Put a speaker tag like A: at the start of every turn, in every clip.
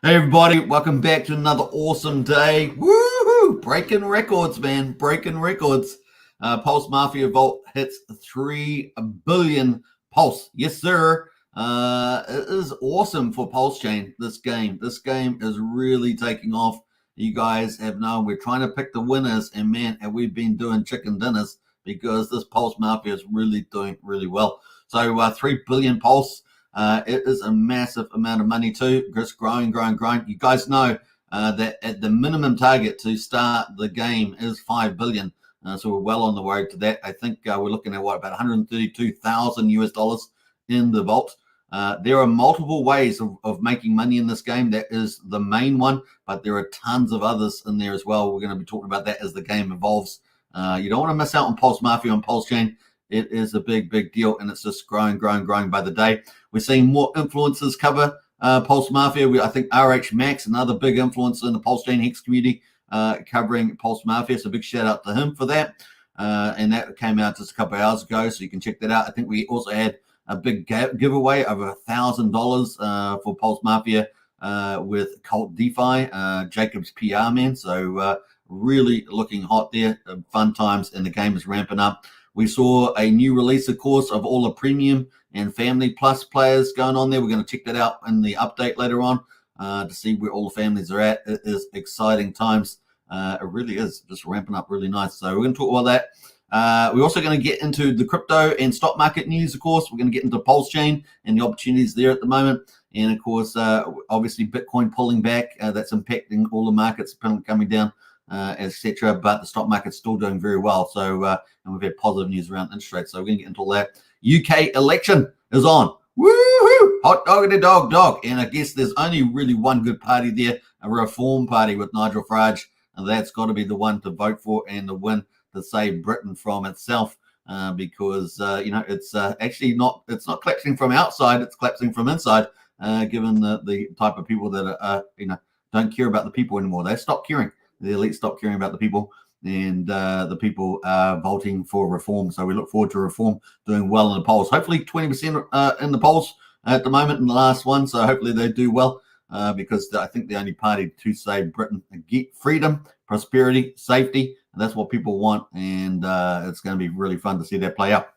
A: Hey everybody, welcome back to another awesome day. Woohoo! Breaking records, man. Breaking records. PulseMafia Vault hits 3 billion Pulse. Yes, sir. It is awesome for Pulsechain, this game. This game is really taking off. You guys have known we're trying to pick the winners, and man, have we been doing chicken dinners because this PulseMafia is really doing really well. So 3 billion Pulse. It is a massive amount of money too, just growing. You guys know that at the minimum target to start the game is 5 billion. So we're well on the way to that. I think we're looking at about 132,000 US dollars in the vault. There are multiple ways of making money in this game. That is the main one, but there are tons of others in there as well. We're going to be talking about that as the game evolves. You don't want to miss out on PulseMafia and Pulsechain. It is a big deal, and it's just growing by the day. We're seeing more influencers cover PulseMafia. I think RH Max, another big influencer in the Pulsechain Hex community, covering PulseMafia. So big shout out to him for that. And that came out just a couple of hours ago, so you can check that out. I think we also had a big giveaway of $1,000 for PulseMafia with Cult DeFi, Jacob's PR man. So really looking hot there. Fun times, and the game is ramping up. We saw a new release, of course, of all the premium and family plus players going on there. We're going to check that out in the update later on to see where all the families are at. It is exciting times. It really is just ramping up really nice. So we're going to talk about that. We're also going to get into the crypto and stock market news, of course. We're going to get into Pulsechain and the opportunities there at the moment. And, of course, obviously Bitcoin pulling back. That's impacting all the markets coming down. Etc. But the stock market's still doing very well. So, and we've had positive news around interest rates. So we're going to get into all that. UK election is on. Woohoo! Hot doggity dog. And I guess there's only really one good party there, a Reform Party with Nigel Farage. And that's got to be the one to vote for and the win to save Britain from itself. Because, it's actually not collapsing from outside, it's collapsing from inside, given the type of people that don't care about the people anymore. They stop caring. The elite stop caring about the people, and the people are voting for Reform. So we look forward to Reform doing well in the polls. Hopefully 20% in the polls at the moment in the last one. So hopefully they do well because I think the only party to save Britain get freedom, prosperity, safety. And that's what people want. And it's going to be really fun to see that play out.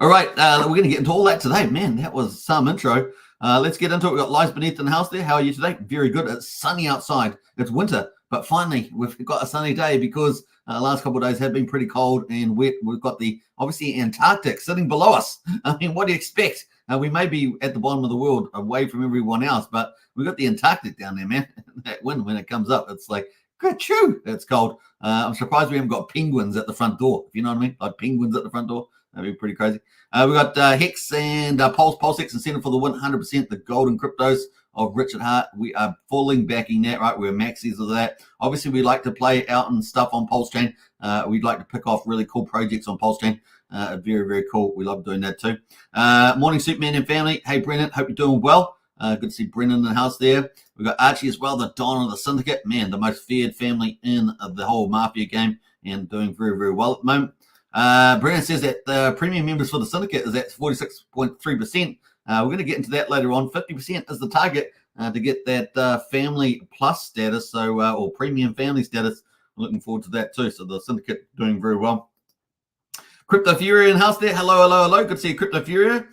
A: All right, we're going to get into all that today. Man, that was some intro. Let's get into it. We've got Lies Beneath in the house there. How are you today? Very good. It's sunny outside. It's winter. But finally, we've got a sunny day because the last couple of days have been pretty cold and wet. We've got the, obviously, Antarctic sitting below us. I mean, what do you expect? We may be at the bottom of the world away from everyone else, but we've got the Antarctic down there, man. That wind, when it comes up, it's like, good chew. It's cold. I'm surprised we haven't got penguins at the front door, if you know what I mean? Like penguins at the front door. That'd be pretty crazy. We've got Hex and Pulse Hex incentive for the 100%, the golden cryptos of Richard Hart. We are fully backing that, right? We're maxis of that. Obviously, we like to play out and stuff on Pulsechain. We'd like to pick off really cool projects on Pulsechain. Very cool. We love doing that too. Morning, Superman and family. Hey, Brennan. Hope you're doing well. Good to see Brennan in the house there. We've got Archie as well, the Don of the Syndicate. Man, the most feared family in the whole Mafia game and doing very well at the moment. Brennan says that the premium members for the Syndicate is at 46.3%. We're going to get into that later on. 50% is the target to get that family plus status, so or premium family status. I'm looking forward to that too. So the Syndicate doing very well. Crypto Furia in house there. Hello. Good to see you, Crypto Furia.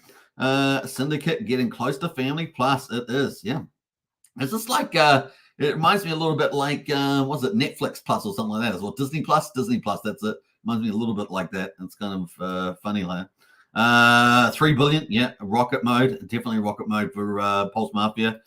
A: Syndicate getting close to family plus. It is, yeah. It's just like it reminds me a little bit like was it Netflix Plus or something like that as well. Disney Plus. That's it. Reminds me a little bit like that. It's kind of funny like that. 3 billion, yeah, rocket mode, definitely rocket mode for PulseMafia.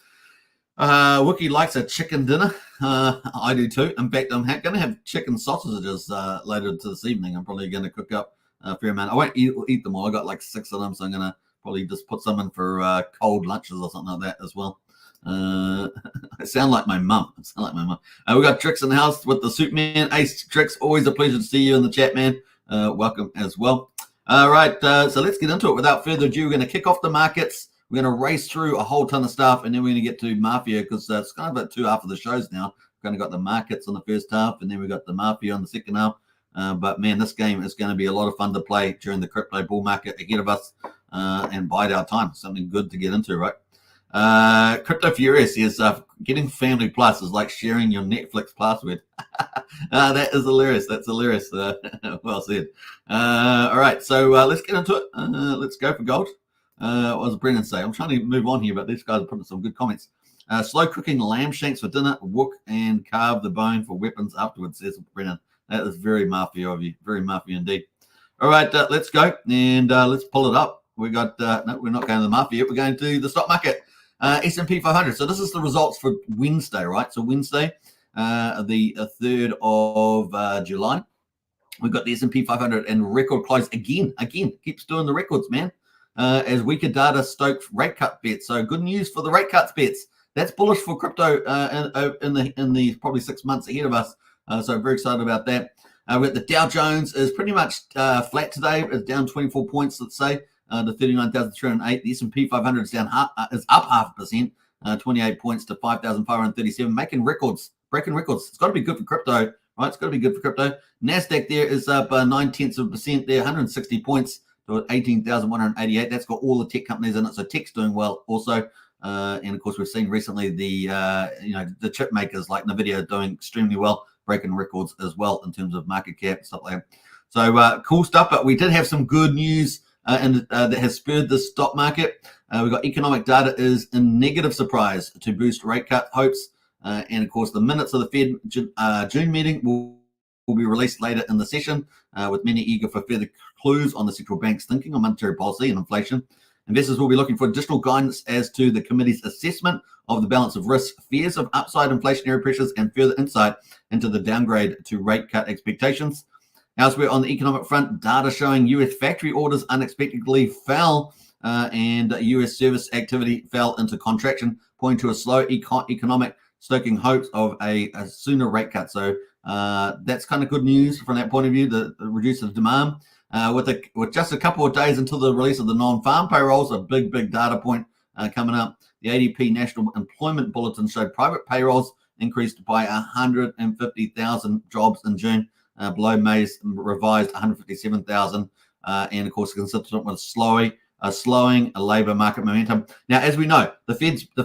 A: Wookie likes a chicken dinner. I do too. In fact, I'm going to have chicken sausages later this evening. I'm probably going to cook up a fair amount. I won't eat them all. I got like 6 of them, so I'm going to probably just put some in for cold lunches or something like that as well. I sound like my mum. We got Trix in the house with the Superman. Ace Trix, always a pleasure to see you in the chat, man. Welcome as well. All right, so let's get into it. Without further ado, we're going to kick off the markets. We're going to race through a whole ton of stuff, and then we're going to get to Mafia because it's kind of about 2 half of the shows now. We've kind of got the markets on the first half, and then we've got the Mafia on the second half. But, man, this game is going to be a lot of fun to play during the crypto bull market ahead of us and bide our time. Something good to get into, right? Crypto Furious is getting Family Plus is like sharing your Netflix password. That is hilarious. That's hilarious. Well said. All right, so let's get into it. Let's go for gold. What does Brennan say? I'm trying to move on here, but these guys are putting some good comments. Slow cooking lamb shanks for dinner, wook and carve the bone for weapons afterwards, says Brennan. That is very mafia of you. Very mafia indeed. All right, let's go and let's pull it up. We got, no, we're not going to the mafia. We're going to the stock market. S&P 500. So this is the results for Wednesday, right? So Wednesday, the 3rd of July. We've got the S&P 500 and record close again, keeps doing the records, man. As weaker data stoked rate cut bets. So good news for the rate cuts bets. That's bullish for crypto in the probably 6 months ahead of us. So very excited about that. We got the Dow Jones is pretty much flat today. It's down 24 points, let's say, to 39,308. The S&P 500 is is up 0.5%, 28 points to 5,537, making records, breaking records. It's got to be good for crypto, right? It's got to be good for crypto. Nasdaq there is up 0.9% there, 160 points to 18,188. That's got all the tech companies in it, so tech's doing well also. And of course, we've seen recently the chip makers like Nvidia doing extremely well, breaking records as well in terms of market cap and stuff like that. So cool stuff. But we did have some good news that has spurred the stock market. We've got economic data is a negative surprise to boost rate cut hopes. And of course, the minutes of the Fed June meeting will be released later in the session, with many eager for further clues on the central bank's thinking on monetary policy and inflation. Investors will be looking for additional guidance as to the committee's assessment of the balance of risk, fears of upside inflationary pressures, and further insight into the downgrade to rate cut expectations. Elsewhere on the economic front, data showing U.S. factory orders unexpectedly fell, and U.S. service activity fell into contraction, pointing to a slow economic, stoking hopes of a sooner rate cut. So that's kind of good news from that point of view, the reduces demand. With just a couple of days until the release of the non-farm payrolls, a big data point coming up. The ADP National Employment Bulletin showed private payrolls increased by 150,000 jobs in June, below May's revised 157,000, and of course consistent with slowing labor market momentum. Now, as we know, the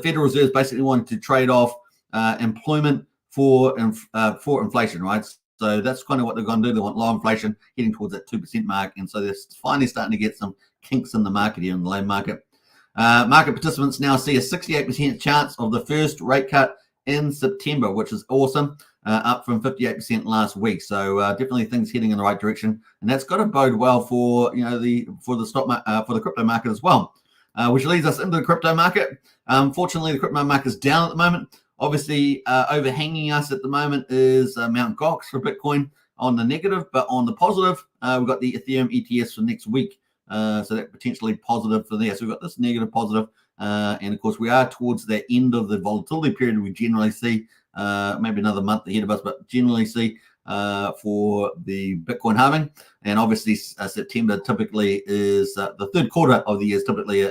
A: Federal Reserve is basically wanting to trade off employment for inflation, right? So that's kind of what they're going to do. They want low inflation, heading towards that 2% mark. And so they're finally starting to get some kinks in the market here in the labor market. Market participants now see a 68% chance of the first rate cut in September, which is awesome, up from 58% last week. So definitely things heading in the right direction. And that's got to bode well for the crypto market as well, which leads us into the crypto market. Unfortunately, the crypto market is down at the moment. Obviously, overhanging us at the moment is Mt. Gox for Bitcoin on the negative, but on the positive, we've got the Ethereum ETS for next week. So that potentially positive for there. So we've got this negative, positive, and of course, we are towards the end of the volatility period we generally see, maybe another month ahead of us, but generally see for the Bitcoin halving. And obviously, September typically is the third quarter of the year is typically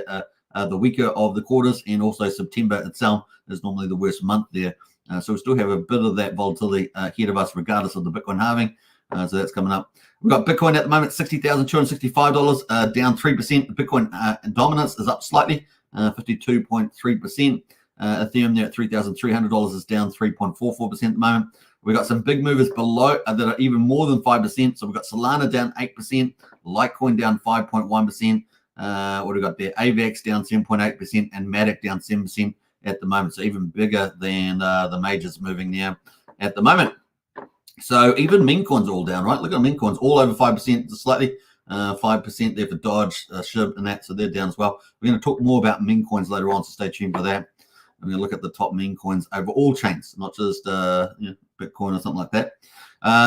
A: the weaker of the quarters, and also September itself is normally the worst month there. So we still have a bit of that volatility ahead of us, regardless of the Bitcoin halving. So that's coming up. We've got Bitcoin at the moment, $60,265, down 3%. Bitcoin dominance is up slightly, 52.3%. Ethereum there at $3,300 is down 3.44% at the moment. We've got some big movers below that are even more than 5%. So we've got Solana down 8%, Litecoin down 5.1%. What do we got there? AVAX down 7.8% and Matic down 7% at the moment. So even bigger than the majors moving now at the moment. So even meme coins are all down, right? Look at meme coins, all over 5%, slightly 5% there for Dodge, SHIB, and that. So they're down as well. We're going to talk more about meme coins later on, so stay tuned for that. I'm going to look at the top meme coins over all chains, not just Bitcoin or something like that.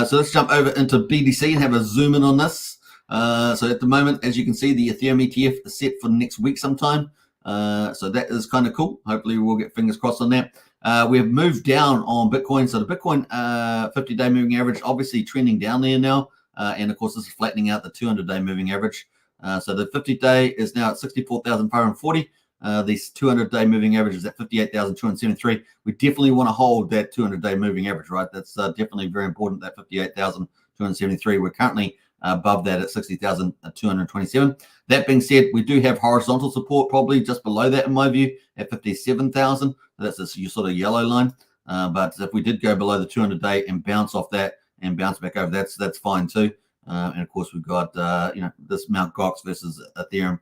A: So let's jump over into BTC and have a zoom in on this. So at the moment, as you can see, the Ethereum ETF is set for next week sometime. So that is kind of cool. Hopefully we'll get fingers crossed on that. We have moved down on Bitcoin. So the Bitcoin 50-day moving average obviously trending down there now. And of course, this is flattening out the 200-day moving average. So the 50-day is now at 64,540. The 200-day moving average is at 58,273. We definitely want to hold that 200-day moving average, right? That's definitely very important, that 58,273. We're currently above that at 60,227. That being said, we do have horizontal support probably just below that in my view at 57,000. That's your sort of yellow line. But if we did go below the 200-day and bounce off that and bounce back over, that's fine too. And of course, we've got this Mt. Gox versus Ethereum,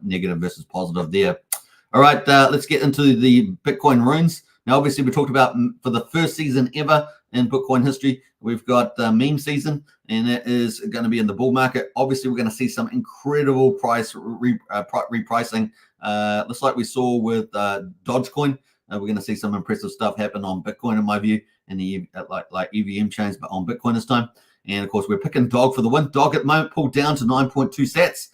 A: negative versus positive there. All right, let's get into the Bitcoin runes. Now, obviously, we talked about for the first season ever in Bitcoin history, we've got meme season, and that is going to be in the bull market. Obviously, we're going to see some incredible price repricing, just like we saw with Dogecoin. We're going to see some impressive stuff happen on Bitcoin, in my view, and the like EVM chains, but on Bitcoin this time. And of course, we're picking Dog for the win. Dog at the moment pulled down to 9.2 sats.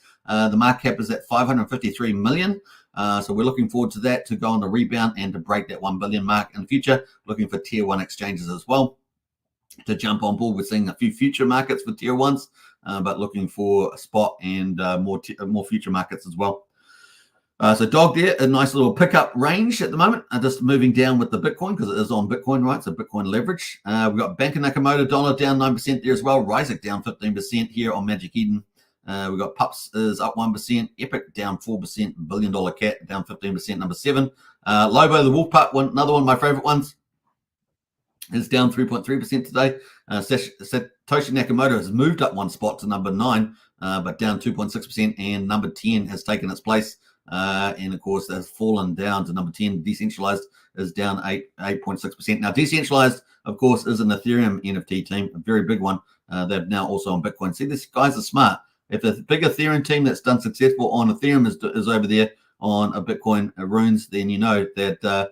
A: The market cap is at 553 million. So we're looking forward to that to go on the rebound and to break that 1 billion mark in the future. Looking for tier one exchanges as well to jump on board. We're seeing a few future markets for tier ones, but looking for a spot and more future markets as well. So Dog there, a nice little pickup range at the moment. Just moving down with the Bitcoin because it is on Bitcoin, right? So Bitcoin leverage. We've got Bank of Nakamoto dollar down 9% there as well. Ryzik down 15% here on Magic Eden. We've got Pups is up 1%. Epic down 4%. $1 billion cat down 15%. Number 7. Lobo the Wolf Pup, another one of my favorite ones, is down 3.3% today. Satoshi Nakamoto has moved up one spot to number 9, but down 2.6%. And number 10 has taken its place. And of course, has fallen down to number 10. Decentralized is down 8.6%. Now, Decentralized, of course, is an Ethereum NFT team, a very big one. They're now also on Bitcoin. See, these guys are smart. If a big Ethereum team that's done successful on Ethereum is over there on a Bitcoin runes, then you know that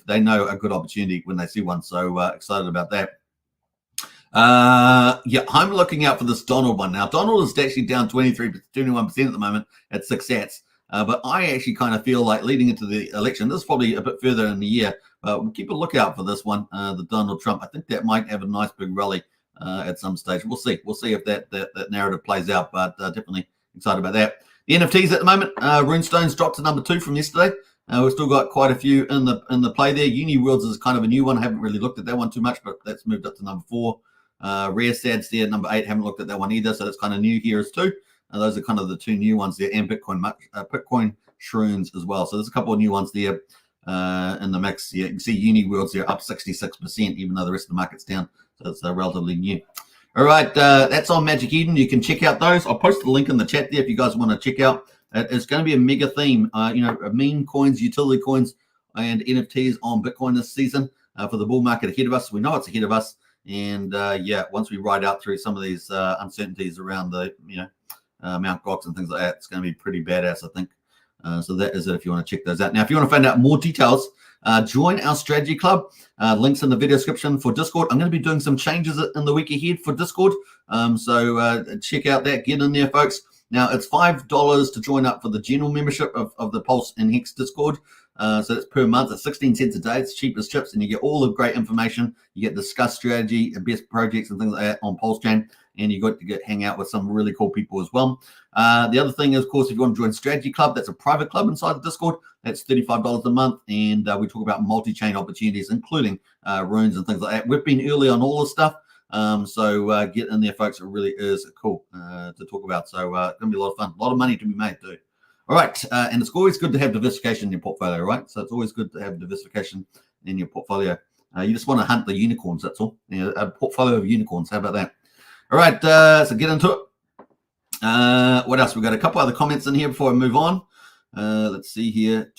A: they know a good opportunity when they see one. So excited about that. Yeah, I'm looking out for this Donald one. Now, Donald is actually down 21% at the moment at 6 sats. But I actually kind of feel like leading into the election, this is probably a bit further in the year, but we'll keep a lookout for this one, the Donald Trump. I think that might have a nice big rally at some stage. We'll see. We'll see if that narrative plays out, but definitely excited about that. The NFTs at the moment, Runestones dropped to number 2 from yesterday. We've still got quite a few in the play there. Uni Worlds is kind of a new one. I haven't really looked at that one too much, but that's moved up to number 4. Rare Sads there, number 8. Haven't looked at that one either, so that's kind of new here as too. Those are kind of the 2 new ones there, and Bitcoin Shrooms as well. So there's a couple of new ones there in the mix. Yeah, you can see Uni Worlds there up 66%, even though the rest of the market's down. So it's relatively new. All right, that's on Magic Eden. You can check out those. I'll post the link in the chat there if you guys want to check out. It's going to be a mega theme. Meme coins, utility coins, and NFTs on Bitcoin this season for the bull market ahead of us. We know it's ahead of us. And once we ride out through some of these uncertainties around the, Mt. Gox and things like that, it's going to be pretty badass, I think. So that is it if you want to check those out. Now, if you want to find out more details, join our strategy club. Links in the video description for Discord. I'm going to be doing some changes in the week ahead for Discord. So check out that. Get in there, folks. Now, it's $5 to join up for the general membership of the Pulse and Hex Discord. So that's per month. It's 16 cents a day. It's cheap as chips, and you get all the great information. You get discussed strategy and best projects and things like that on Pulsechain, and you got to hang out with some really cool people as well. The other thing is, of course, if you want to join Strategy Club, that's a private club inside the Discord. That's $35 a month, and we talk about multi-chain opportunities, including runes and things like that. We've been early on all this stuff, so get in there, folks. It really is cool to talk about. So it's going to be a lot of fun. A lot of money to be made, too. All right, and it's always good to have diversification in your portfolio, right? So it's always good to have diversification in your portfolio. You just want to hunt the unicorns, that's all. A portfolio of unicorns, how about that? All right, so get into it. What else? We've got a couple other comments in here before I move on. Let's see here.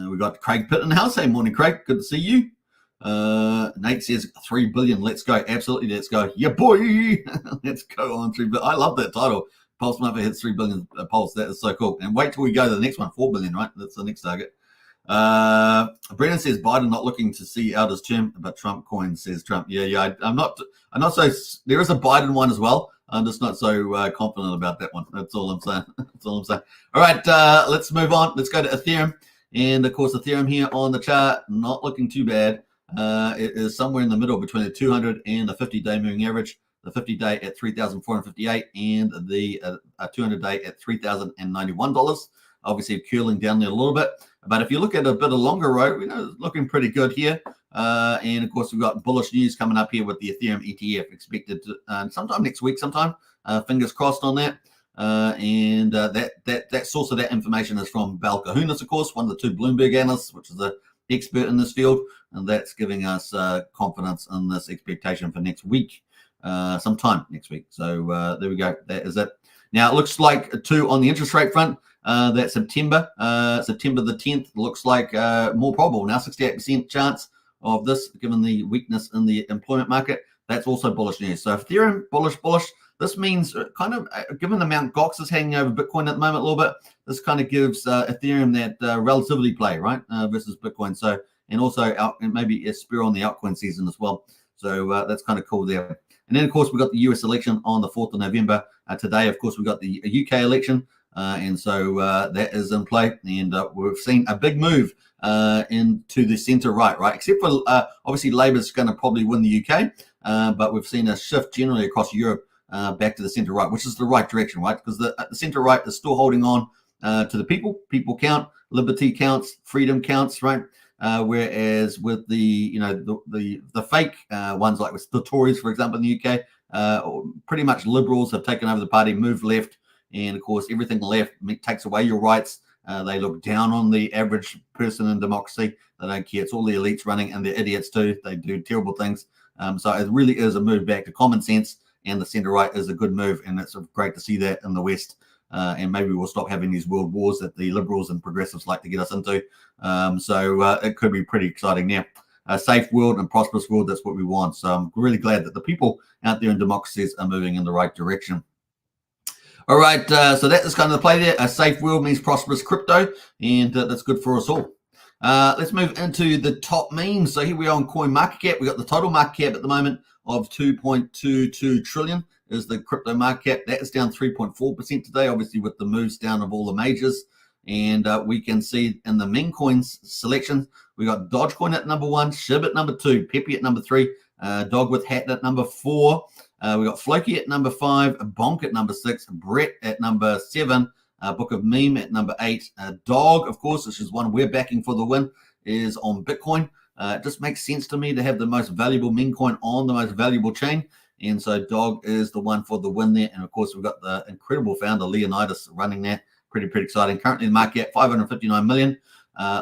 A: We've got Craig Pitt in the house. Hey, morning, Craig. Good to see you. Nate says 3 billion. Let's go. Absolutely, let's go. Yeah, boy. Let's go on 3 billion. I love that title. PulseMafia hits 3 billion pulse. That is so cool. And wait till we go to the next one, 4 billion, right? That's the next target. Brennan says Biden not looking to see out his term, but Trump coin, says Trump. Yeah. I'm not so. There is a Biden one as well. I'm just not so confident about that one. That's all I'm saying. That's all I'm saying. All right, let's move on. Let's go to Ethereum. And of course, Ethereum here on the chart, not looking too bad. It is somewhere in the middle between the 200 and the 50-day moving average. The 50-day at $3,458 and the 200-day at $3,091. obviously cooling down there a little bit. But if you look at a bit of longer road, it's looking pretty good here. And of course, we've got bullish news coming up here with the Ethereum ETF expected to, sometime next week, fingers crossed on that. That source of that information is from Bal Kahunas, of course, one of the two Bloomberg analysts, which is the expert in this field, and that's giving us confidence in this expectation for next week, sometime next week. So there we go. That is it. Now it looks like too on the interest rate front that September the 10th looks like more probable now. 68% chance of this, given the weakness in the employment market. That's also bullish news. So Ethereum bullish. This means kind of, given the amount Gox is hanging over Bitcoin at the moment a little bit, this kind of gives Ethereum that relativity play, right, versus Bitcoin. So, and also maybe a spur on the altcoin season as well. So that's kind of cool there. And then, of course, we've got the US election on the 4th of November. Today, of course, we've got the UK election. And so that is in play. And we've seen a big move into the centre right, except for obviously Labour's going to probably win the UK. But we've seen a shift generally across Europe back to the centre right, which is the right direction, right? Because the centre right is still holding on to the people. People count, liberty counts, freedom counts, right? Whereas with the the fake ones like with the Tories, for example, in the UK, pretty much liberals have taken over the party, moved left, and of course everything left takes away your rights. They look down on the average person in democracy. They don't care. It's all the elites running, and they're idiots too. They do terrible things. So it really is a move back to common sense, and the centre right is a good move, and it's great to see that in the West. And maybe we'll stop having these world wars that the liberals and progressives like to get us into. So it could be pretty exciting now. A safe world and prosperous world, that's what we want. So I'm really glad that the people out there in democracies are moving in the right direction. All right, so that is kind of the play there. A safe world means prosperous crypto, and that's good for us all. Let's move into the top memes. So here we are on CoinMarketCap. We got the total market cap at the moment of 2.22 trillion is the crypto market cap. That is down 3.4% today, obviously with the moves down of all the majors. And we can see in the meme coins selection, we got Dogecoin at number 1, SHIB at number 2, Pepe at number 3, Dog with Hat at number 4. We got Floki at number 5, Bonk at number 6, Brett at number 7, Book of Meme at number 8. Dog, of course, which is one we're backing for the win, is on Bitcoin. It just makes sense to me to have the most valuable meme coin on the most valuable chain. And so Dog is the one for the win there. And of course, we've got the incredible founder, Leonidas, running that. Pretty exciting. Currently, the market at 559 million.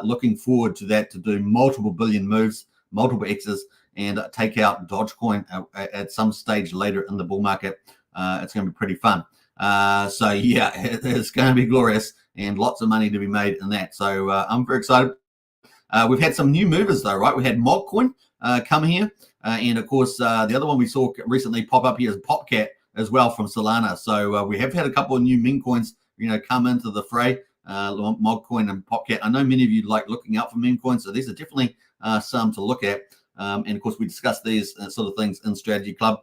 A: Looking forward to that to do multiple billion moves, multiple X's, and take out Dogecoin at some stage later in the bull market. It's going to be pretty fun. So yeah, it's going to be glorious and lots of money to be made in that. So I'm very excited. We've had some new movers though, right? We had Mogcoin come here. And of course, the other one we saw recently pop up here is Popcat as well from Solana. So we have had a couple of new meme coins, come into the fray, Mogcoin and Popcat. I know many of you like looking out for meme coins. So these are definitely some to look at. And of course, we discussed these sort of things in Strategy Club.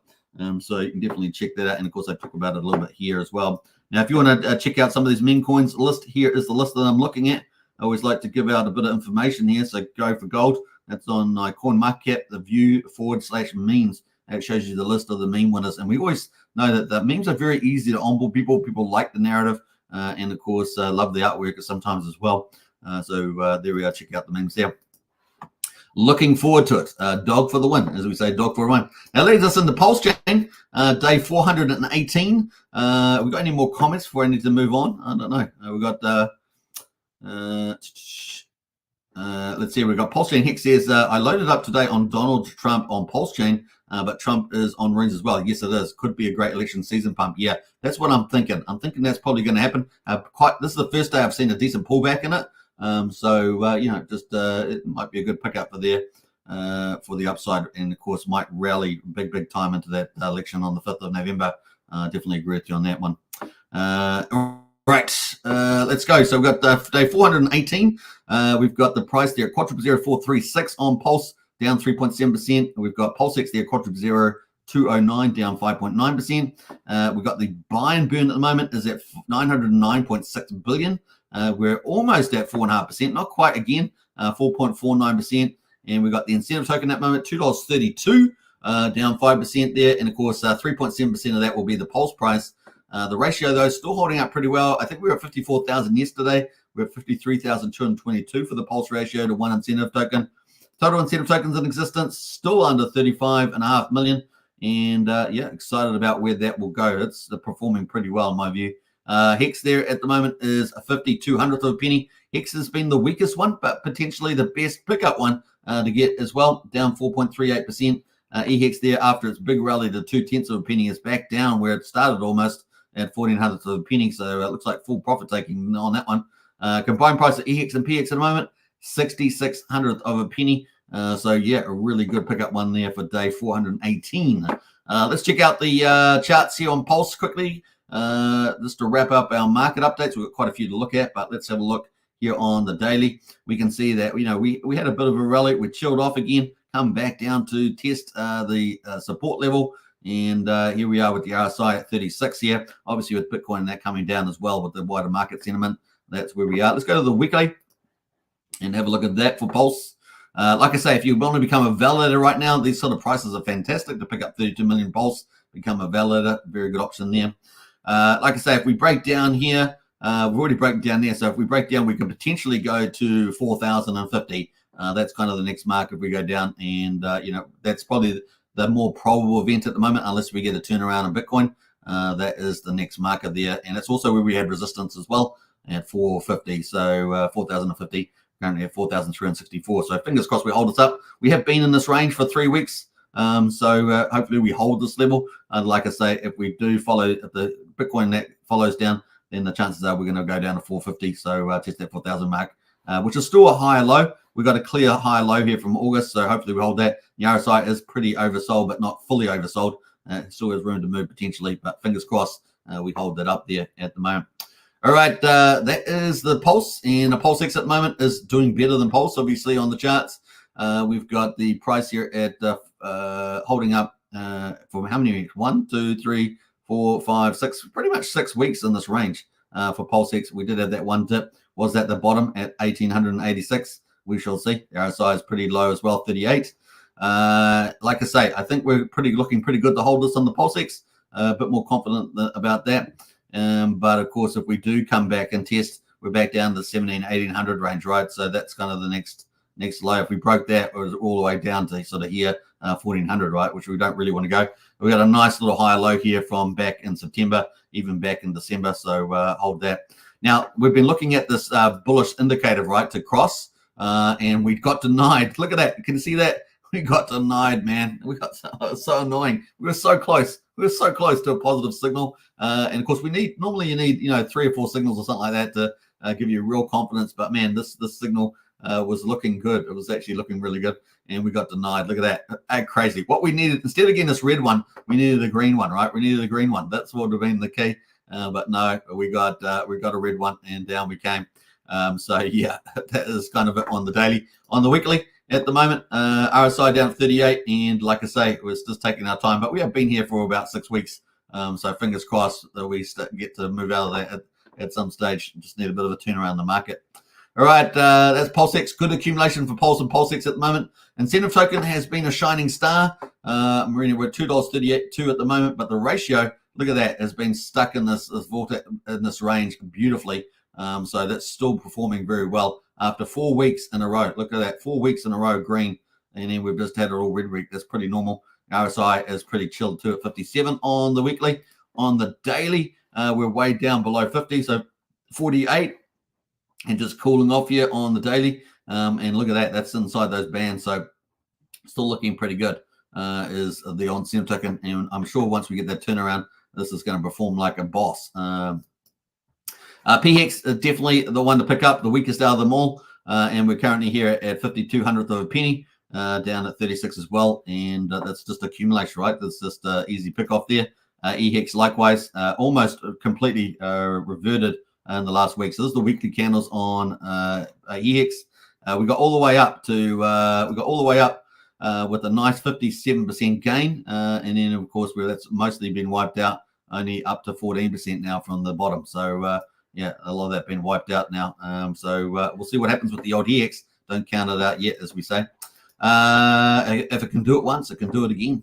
A: So you can definitely check that out. And of course, I talk about it a little bit here as well. Now, if you want to check out some of these meme coins list, here is the list that I'm looking at. I always like to give out a bit of information here. So go for gold. That's on CoinMarketCap, the view/memes. That shows you the list of the meme winners. And we always know that the memes are very easy to onboard people. People like the narrative and, of course, love the artwork sometimes as well. So there we are. Check out the memes there. Looking forward to it. Dog for the win, as we say, dog for a win. Now, leads us into Pulsechain, day 418. We got any more comments before I need to move on? I don't know. We got... let's see, we've got Pulsechain. Hex says, I loaded up today on Donald Trump on Pulsechain, but Trump is on Runes as well. Yes, it is. Could be a great election season pump. Yeah, that's what I'm thinking. I'm thinking that's probably going to happen. This is the first day I've seen a decent pullback in it. It might be a good pickup for the upside, and of course might rally big time into that election on the 5th of November. Definitely agree with you on that one. Right, let's go. So we've got day 418. We've got the price there at 0.0436 on Pulse, down 3.7%. We've got PulseX there, 0.0209, down 5.9%. We've got the buy and burn at the moment is at 909.6 billion. We're almost at 4.5%, not quite again, 4.49%. And we've got the incentive token at the moment, $2.32, down 5% there. And of course, 3.7% of that will be the Pulse price. The ratio, though, is still holding up pretty well. I think we were at 54,000 yesterday. We're at 53,222 for the Pulse ratio to one incentive token. Total incentive tokens in existence, still under 35.5 million. And yeah, excited about where that will go. It's performing pretty well in my view. Hex there at the moment is a 52/100th of a penny. Hex has been the weakest one, but potentially the best pickup one to get as well, down 4.38%. EHEX there after its big rally to 0.2 of a penny is back down where it started almost at 14/100th of a penny. So it looks like full profit taking on that one. Combined price of EHEX and PX at the moment, 66/100th of a penny. So yeah, a really good pickup one there for day 418. Let's check out the charts here on Pulse quickly. Just to wrap up our market updates. We've got quite a few to look at, but let's have a look here on the daily. We can see that, you know, we had a bit of a rally. We chilled off again, come back down to test the support level. And here we are with the RSI at 36 here. Obviously with Bitcoin and that coming down as well with the wider market sentiment. That's where we are. Let's go to the weekly and have a look at that for Pulse. Like I say, if you want to become a validator right now, these sort of prices are fantastic to pick up 32 million Pulse, become a validator, very good option there. Like I say, if we break down here, we've already broken down there. So if we break down, we can potentially go to 4,050. That's kind of the next mark if we go down. And, you know, that's probably the more probable event at the moment, unless we get a turnaround in Bitcoin. That is the next marker there. And it's also where we had resistance as well at 450. So 4,050, currently at 4,364. So fingers crossed we hold this up. We have been in this range for 3 weeks. So hopefully we hold this level. Like I say, if we do follow, if the Bitcoin that follows down, then the chances are we're going to go down to 450. So test that 4,000 mark, which is still a higher low. We've got a clear higher low here from August. So hopefully we hold that. The RSI is pretty oversold, but not fully oversold. Still has room to move potentially, but fingers crossed we hold that up there at the moment. All right, that is the Pulse, and the PulseX at the moment is doing better than Pulse, obviously, on the charts. We've got the price here at holding up for how many weeks? 1, 2, 3, 4, 5, 6, pretty much 6 weeks in this range for PulseX. We did have that one dip, was at the bottom at 1,886. We shall see. The RSI is pretty low as well, 38. Like I say, I think we're looking pretty good to hold this on the PulseX. A bit more confident about that. But of course, if we do come back and test, we're back down to the 1,800 range, right? So that's kind of the next low. If we broke that, it was all the way down to sort of here, 1,400, right? Which we don't really want to go. We got a nice little higher low here from back in September, even back in December. So hold that. Now we've been looking at this bullish indicator, right, to cross, and we got denied. Look at that. You can see that. We got denied, man. We got so annoying. We were so close. We were so close to a positive signal. And of course, normally you need, 3 or 4 signals or something like that to give you real confidence. But man, this signal was looking good. It was actually looking really good. And we got denied. Look at that. Crazy. What we needed, instead of getting this red one, we needed a green one, right? We needed a green one. That's what would have been the key. But no, we got a red one and down we came. So yeah, that is kind of it on the daily. On the weekly, at the moment, RSI down at 38, and like I say, it was just taking our time, but we have been here for about 6 weeks, so fingers crossed that we get to move out of that at some stage. Just need a bit of a turnaround in the market. All right, that's PulseX. Good accumulation for Pulse and PulseX at the moment. Incentive token has been a shining star. I'm reading we're at $2.38 at the moment, but the ratio, look at that, has been stuck in this range beautifully. So that's still performing very well after 4 weeks in a row. Look at that, 4 weeks in a row green, and then we've just had it all red week. That's pretty normal. RSI is pretty chilled too at 57 on the weekly. On the daily, we're way down below 50, so 48, and just cooling off here on the daily. And look at that, that's inside those bands, so still looking pretty good is the on-incentive token. And I'm sure once we get that turnaround, this is going to perform like a boss. PHEX is definitely the one to pick up, the weakest out of them all. And we're currently here at 52/100th of a penny, down at 36 as well. And that's just accumulation, right? That's just easy pick off there. EHEX likewise, almost completely reverted in the last week. So this is the weekly candles on EHEX. We got all the way up to with a nice 57% gain. And then of course that's mostly been wiped out, only up to 14% now from the bottom. So yeah, a lot of that been wiped out now. So we'll see what happens with the old EX. Don't count it out yet, as we say. If it can do it once, it can do it again.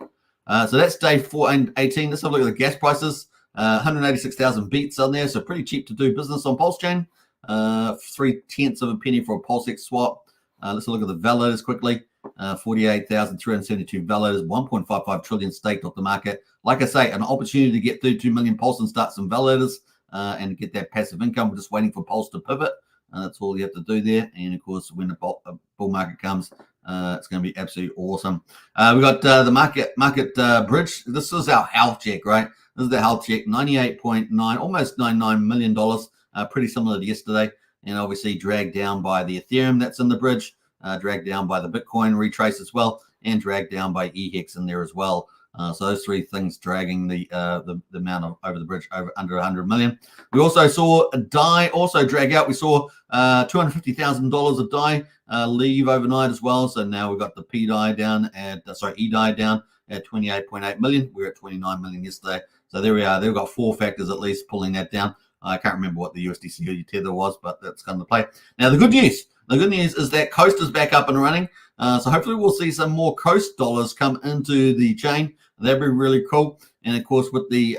A: So that's day 418. Let's have a look at the gas prices. 186,000 beats on there, so pretty cheap to do business on Pulsechain. 0.3 of a penny for a PulseX swap. Let's look at the validators quickly. 48,372 validators, 1.55 trillion staked off the market. Like I say, an opportunity to get 32 million Pulse and start some validators and get that passive income. We're just waiting for Pulse to pivot. That's all you have to do there. And of course, when the bull market comes, it's going to be absolutely awesome. We got the market bridge. This is our health check, right? This is the health check, $98.9, almost $99 million. Pretty similar to yesterday. And obviously dragged down by the Ethereum that's in the bridge, dragged down by the Bitcoin retrace as well, and dragged down by EHEX in there as well. So those three things dragging the amount of over the bridge over under 100 million. We also saw a DAI also drag out. We saw $250,000 of DAI leave overnight as well. So now we've got the EDAI down at 28.8 million. We were at 29 million yesterday. So there we are. They've got four factors at least pulling that down. I can't remember what the USDC tether was, but that's come to play. Now the good news is that Coast is back up and running. So hopefully we'll see some more Coast dollars come into the chain. That'd be really cool. And of course, with the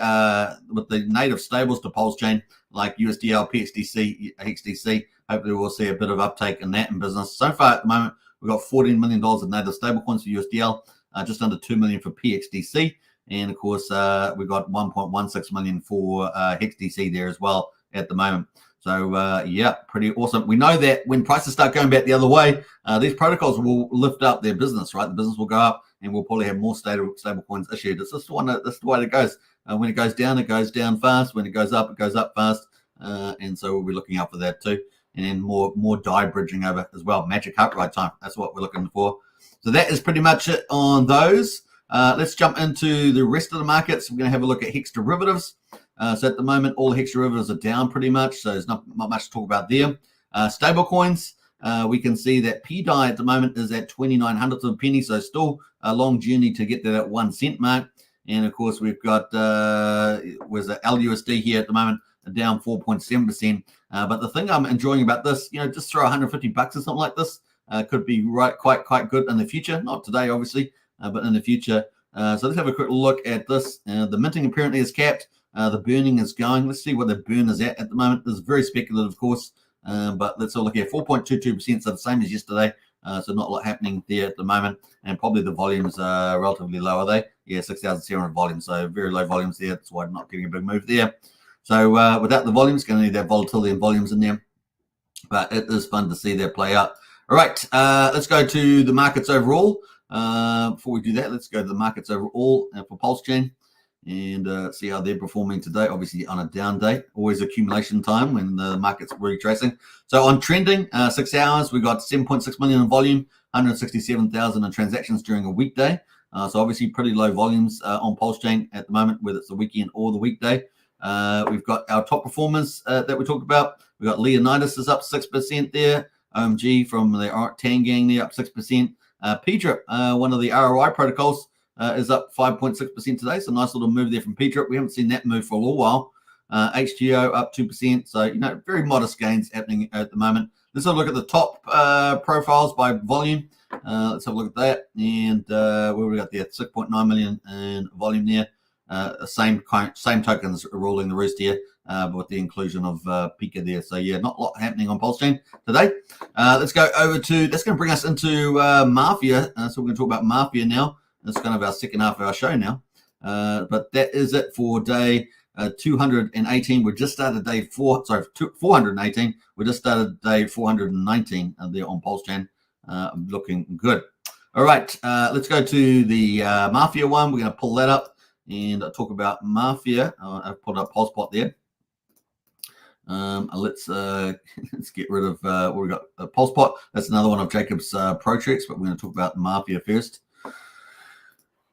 A: native stables to Pulsechain like USDL, PXDC, HXDC, hopefully we'll see a bit of uptake in that in business. So far at the moment, we've got $14 million of native stablecoins for USDL, just under $2 million for PXDC. And of course, we've got 1.16 million for HexDC there as well at the moment. So yeah, pretty awesome. We know that when prices start going back the other way, these protocols will lift up their business, right? The business will go up, and we'll probably have more stable coins issued. It's just that's the way it goes. When it goes down fast. When it goes up fast. And so we'll be looking out for that too. And then more DAI bridging over as well. Magic upright time. That's what we're looking for. So that is pretty much it on those. Let's jump into the rest of the markets. We're going to have a look at Hex derivatives. So at the moment, all the Hex derivatives are down pretty much. So there's not much to talk about there. Stable coins, we can see that PDAI at the moment is at 29 hundredths of a penny. So still a long journey to get to that 1 cent mark. And of course, we've got was the LUSD here at the moment, down 4.7%. But the thing I'm enjoying about this, just throw $150 or something like this. Could be quite good in the future. Not today, obviously, but in the future. So let's have a quick look at this. The minting apparently is capped. The burning is going. Let's see what the burn is at the moment. This is very speculative, of course, but let's all look at 4.22%, so the same as yesterday. So not a lot happening there at the moment, and probably the volumes are relatively low, are they? Yeah, 6,700 volumes, so very low volumes there. That's why I'm not getting a big move there. So without the volumes, going to need that volatility and volumes in there, but it is fun to see that play out. All right, let's go to the markets overall. Before we do that, let's go to the markets overall for Pulsechain and see how they're performing today. Obviously on a down day, always accumulation time when the market's retracing. So on trending, 6 hours, we got 7.6 million in volume, 167,000 in transactions during a weekday. So obviously pretty low volumes on Pulsechain at the moment, whether it's the weekend or the weekday. We've got our top performers that we talked about. We've got Leonidas is up 6% there. OMG from the Tangang there up 6%. P-Drip, one of the ROI protocols, is up 5.6% today. So nice little move there from P-Drip. We haven't seen that move for a little while. HTO up 2%. So, very modest gains happening at the moment. Let's have a look at the top profiles by volume. Let's have a look at that. And where we got there, 6.9 million in volume there. Same tokens ruling the roost here, with the inclusion of Pika there. So yeah, not a lot happening on Pulsechain today. Let's go over to, that's going to bring us into Mafia. So we're going to talk about Mafia now. That's kind of our second half of our show now. But that is it for day 218. We just started day 418. We just started day 419 there on Pulsechain. Looking good. All right, let's go to the Mafia one. We're going to pull that up and talk about Mafia. I've pulled up Pulsepot there. Let's get rid of what we got. Pulsepot. That's another one of Jacob's pro tricks, but we're going to talk about Mafia first.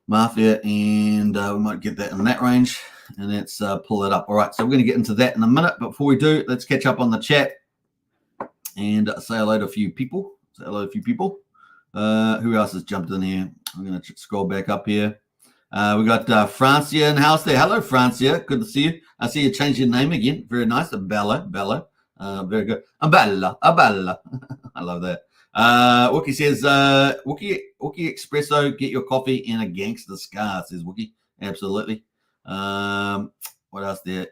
A: Mafia, and we might get that in that range, and let's pull it up. All right, so we're going to get into that in a minute, but before we do, let's catch up on the chat and say hello to a few people. Who else has jumped in here? I'm going to scroll back up here. We got Francia in house there. Hello, Francia. Good to see you. I see you changed your name again. Very nice. Bella. Very good. Bella. I love that. Wookie says, Wookie Espresso, get your coffee and a gangster scar, says Wookie. Absolutely. What else there?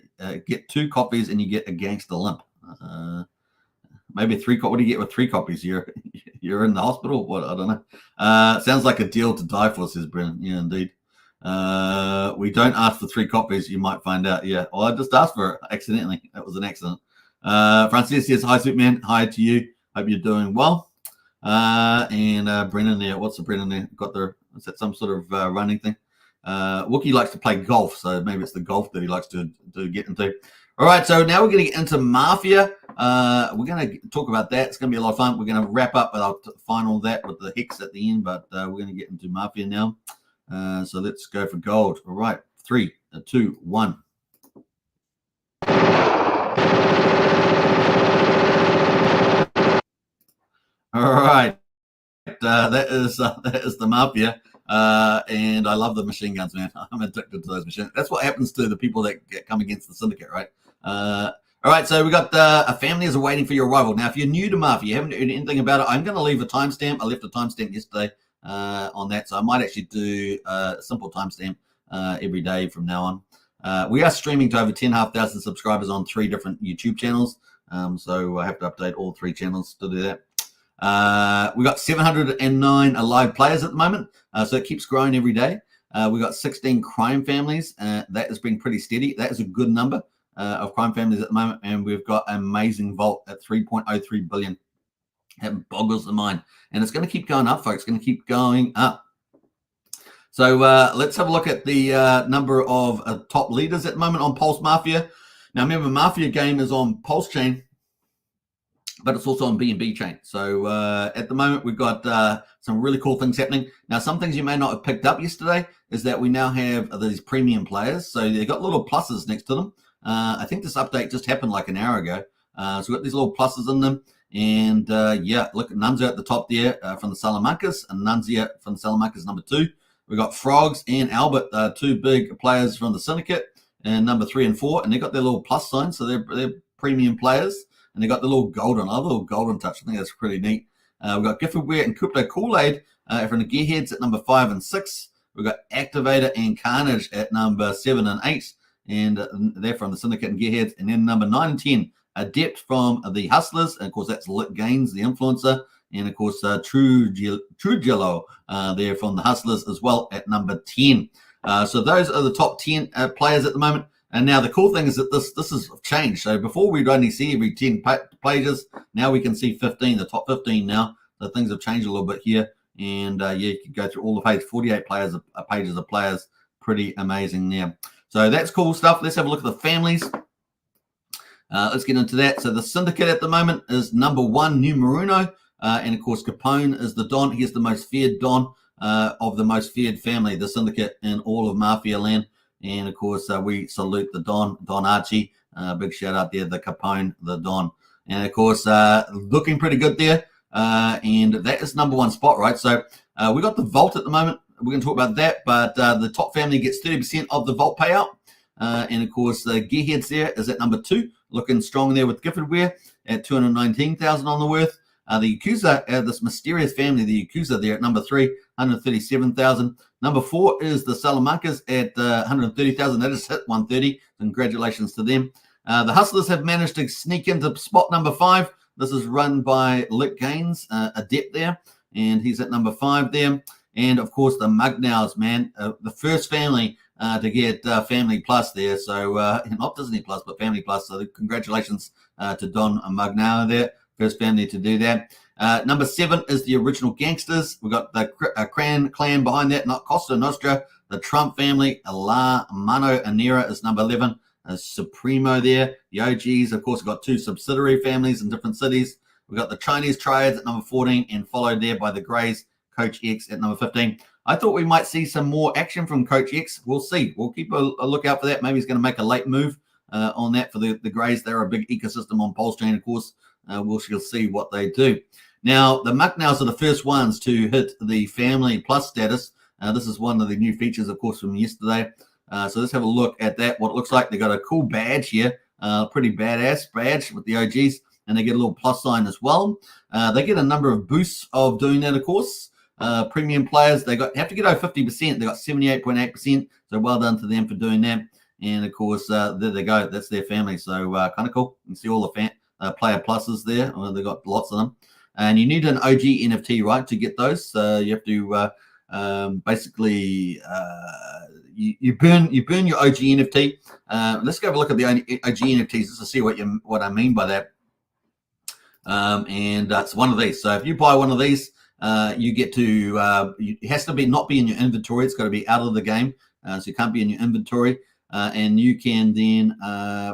A: Get 2 coffees and you get a gangster limp. Maybe 3 copies. What do you get with 3 copies? You're in the hospital. What? I don't know. Sounds like a deal to die for, says Brennan. Yeah, indeed. We don't ask for 3 copies. You might find out. Yeah. Well, I just asked for it accidentally. That was an accident. Francis says, hi, Superman. Hi to you. Hope you're doing well. And Brennan there. What's the Brennan there? Is that some sort of running thing? Wookie likes to play golf, so maybe it's the golf that he likes to get into. All right, so now we're going to get into Mafia. We're going to talk about that. It's going to be a lot of fun. We're going to wrap up with our final that with the Hex at the end, but we're going to get into Mafia now. So let's go for gold. All right, 3, 2, 1. All right, that is the Mafia. And I love the machine guns, man. I'm addicted to those machines. That's what happens to the people that come against the syndicate, right? All right, so we got a family is waiting for your arrival. Now, if you're new to Mafia, you haven't heard anything about it, I'm going to leave a timestamp. I left a timestamp yesterday on that, so I might actually do a simple timestamp every day from now on. We are streaming to over 10,500 subscribers on 3 different YouTube channels, so I have to update all 3 channels to do that. We got 709 live players at the moment, so it keeps growing every day. We got 16 crime families. That has been pretty steady. That is a good number of crime families at the moment, and we've got an amazing vault at 3.03 billion. That boggles the mind, and it's going to keep going up, folks. It's going to keep going up. So let's have a look at the number of top leaders at the moment on PulseMafia. Now, remember, Mafia game is on Pulsechain, but it's also on BNB chain. So at the moment, we've got some really cool things happening. Now, some things you may not have picked up yesterday is that we now have these premium players. So they've got little pluses next to them. I think this update just happened like an hour ago. So we've got these little pluses in them. And yeah, look, Nunzio at the top there from the Salamancas, and Nunzio from the Salamancas number 2. We've got Frogs and Albert, 2 big players from the Syndicate, and number 3 and 4. And they've got their little plus sign, so they're premium players. And they got the little golden, I love the little golden touch. I think that's pretty neat. We've got Giftedware and Crypto Kool-Aid from the Gearheads at number 5 and 6. We've got Activator and Carnage at number 7 and 8. And they're from the Syndicate and Gearheads. And then number 9 and 10, Adept from the Hustlers. And of course, that's Lit Gains, the influencer. And of course, True Jello, they're from the Hustlers as well at number 10. So those are the top 10 players at the moment. And now the cool thing is that this has changed. So before we'd only see every 10 pages. Now we can see 15, the top 15 now. So things have changed a little bit here. And yeah, you can go through all the pages, 48 pages of players. Pretty amazing there. So that's cool stuff. Let's have a look at the families. Let's get into that. So the Syndicate at the moment is number 1, numero uno. And of course, Capone is the Don. He's the most feared Don of the most feared family, the Syndicate in all of Mafia land. And of course, we salute the Don Archie. Big shout out there, the Capone, the Don. And of course, looking pretty good there. And that is number 1 spot, right? So we got the vault at the moment. We're going to talk about that. But the top family gets 30% of the vault payout. And of course, the Gearheads there is at number 2, looking strong there with Giftedware at 219,000 on the worth. The Yakuza, this mysterious family, the Yakuza there at number 3, 137,000. Number 4 is the Salamancas at 130,000. That just hit 130. Congratulations to them. The Hustlers have managed to sneak into spot number 5. This is run by Lit Gains, Adept there, and he's at number 5 there. And of course, the Mugnows, man, the first family to get Family Plus there. So not Disney Plus, but Family Plus. So congratulations to Don Mugnow there. First family to do that. Number 7 is the Original Gangsters. We've got the clan behind that, not Costa Nostra. The Trump family, La Mano Anera is number 11. Supremo there. The OGs, of course, we've got 2 subsidiary families in different cities. We've got the Chinese Triads at number 14 and followed there by the Greys, Coach X at number 15. I thought we might see some more action from Coach X. We'll see. We'll keep a lookout for that. Maybe he's going to make a late move on that for the Greys. They're a big ecosystem on Pulsechain, of course. We'll see what they do. Now, the Mugnows are the first ones to hit the Family Plus status. This is one of the new features, of course, from yesterday. So let's have a look at that, what it looks like. They got a cool badge here, pretty badass badge with the OGs, and they get a little plus sign as well. They get a number of boosts of doing that, of course. Premium players, they have to get over 50%. They got 78.8%. So well done to them for doing that. And of course, there they go. That's their family. So kind of cool. You can see all the player pluses there. Well, they've got lots of them. And you need an OG NFT, right, to get those. So you have to basically you burn your OG NFT. Let's go have a look at the OG NFTs just to see what I mean by that. And it's one of these. So if you buy one of these, you get to it has to not be in your inventory. It's got to be out of the game, so you can't be in your inventory. And you can then